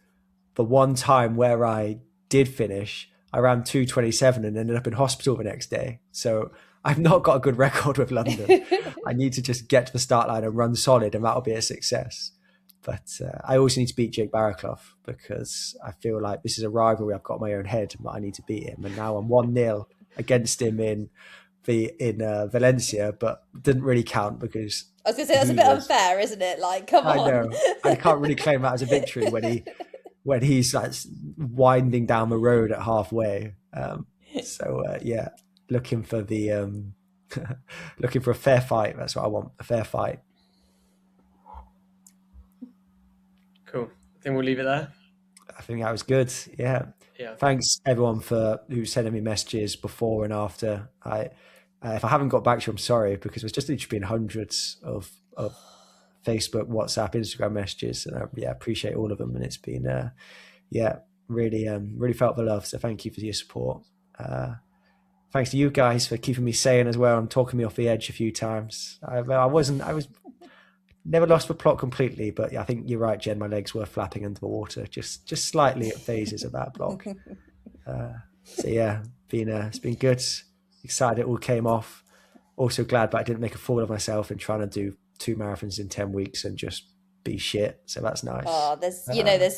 the one time where I did finish, I ran 2:27 and ended up in hospital the next day. So I've not got a good record with London. I need to just get to the start line and run solid, and that'll be a success. But I also need to beat Jake Barraclough, because I feel like this is a rivalry I've got in my own head, but I need to beat him. And now I'm 1-0 against him in Valencia, but didn't really count because I was going to say, that's a bit unfair, isn't it? Like, come on. I know. I can't really claim that as a victory when he's like winding down the road at halfway. Yeah, looking for a fair fight. That's what I want, a fair fight. Cool. I think we'll leave it there. I think that was good. Yeah. Yeah. Thanks everyone who's sending me messages before and after. If I haven't got back to you, I'm sorry, because it's just literally been hundreds of Facebook, WhatsApp, Instagram messages, and I appreciate all of them. And it's been really felt the love. So thank you for your support. Thanks to you guys for keeping me sane as well and talking me off the edge a few times. I was never lost the plot completely, but I think you're right, Jen. My legs were flapping under the water, just slightly at phases of that block. It's been good. Excited it all came off. Also glad, but I didn't make a fool of myself in trying to do 2 marathons in 10 weeks and just be shit. So that's nice. Oh, there's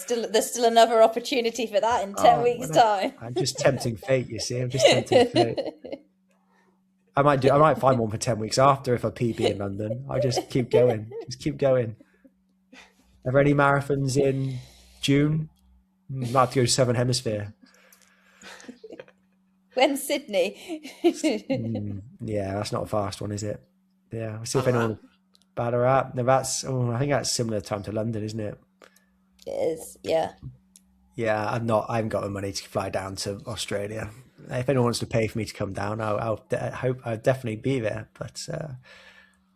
still another opportunity for that in 10 weeks' time. I'm just tempting fate. You see, I'm just tempting fate. I might find one for 10 weeks after if I PB in London. I just keep going. Just keep going. Are there any marathons in June? Might have to go to Southern Hemisphere. When's Sydney? Yeah, that's not a fast one, is it? Yeah, we'll see if anyone Ballarat. No, I think that's similar time to London, isn't it? It is, yeah. Yeah, I haven't got the money to fly down to Australia. If anyone wants to pay for me to come down, I'll definitely be there. But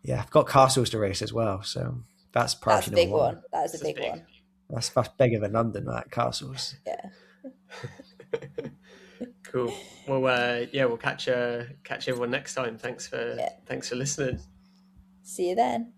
yeah, I've got castles to race as well, so that's a big one. That's a big one. That's bigger than London, that castles. Yeah. Cool. Well, yeah, we'll catch everyone next time. Thanks for listening. See you then.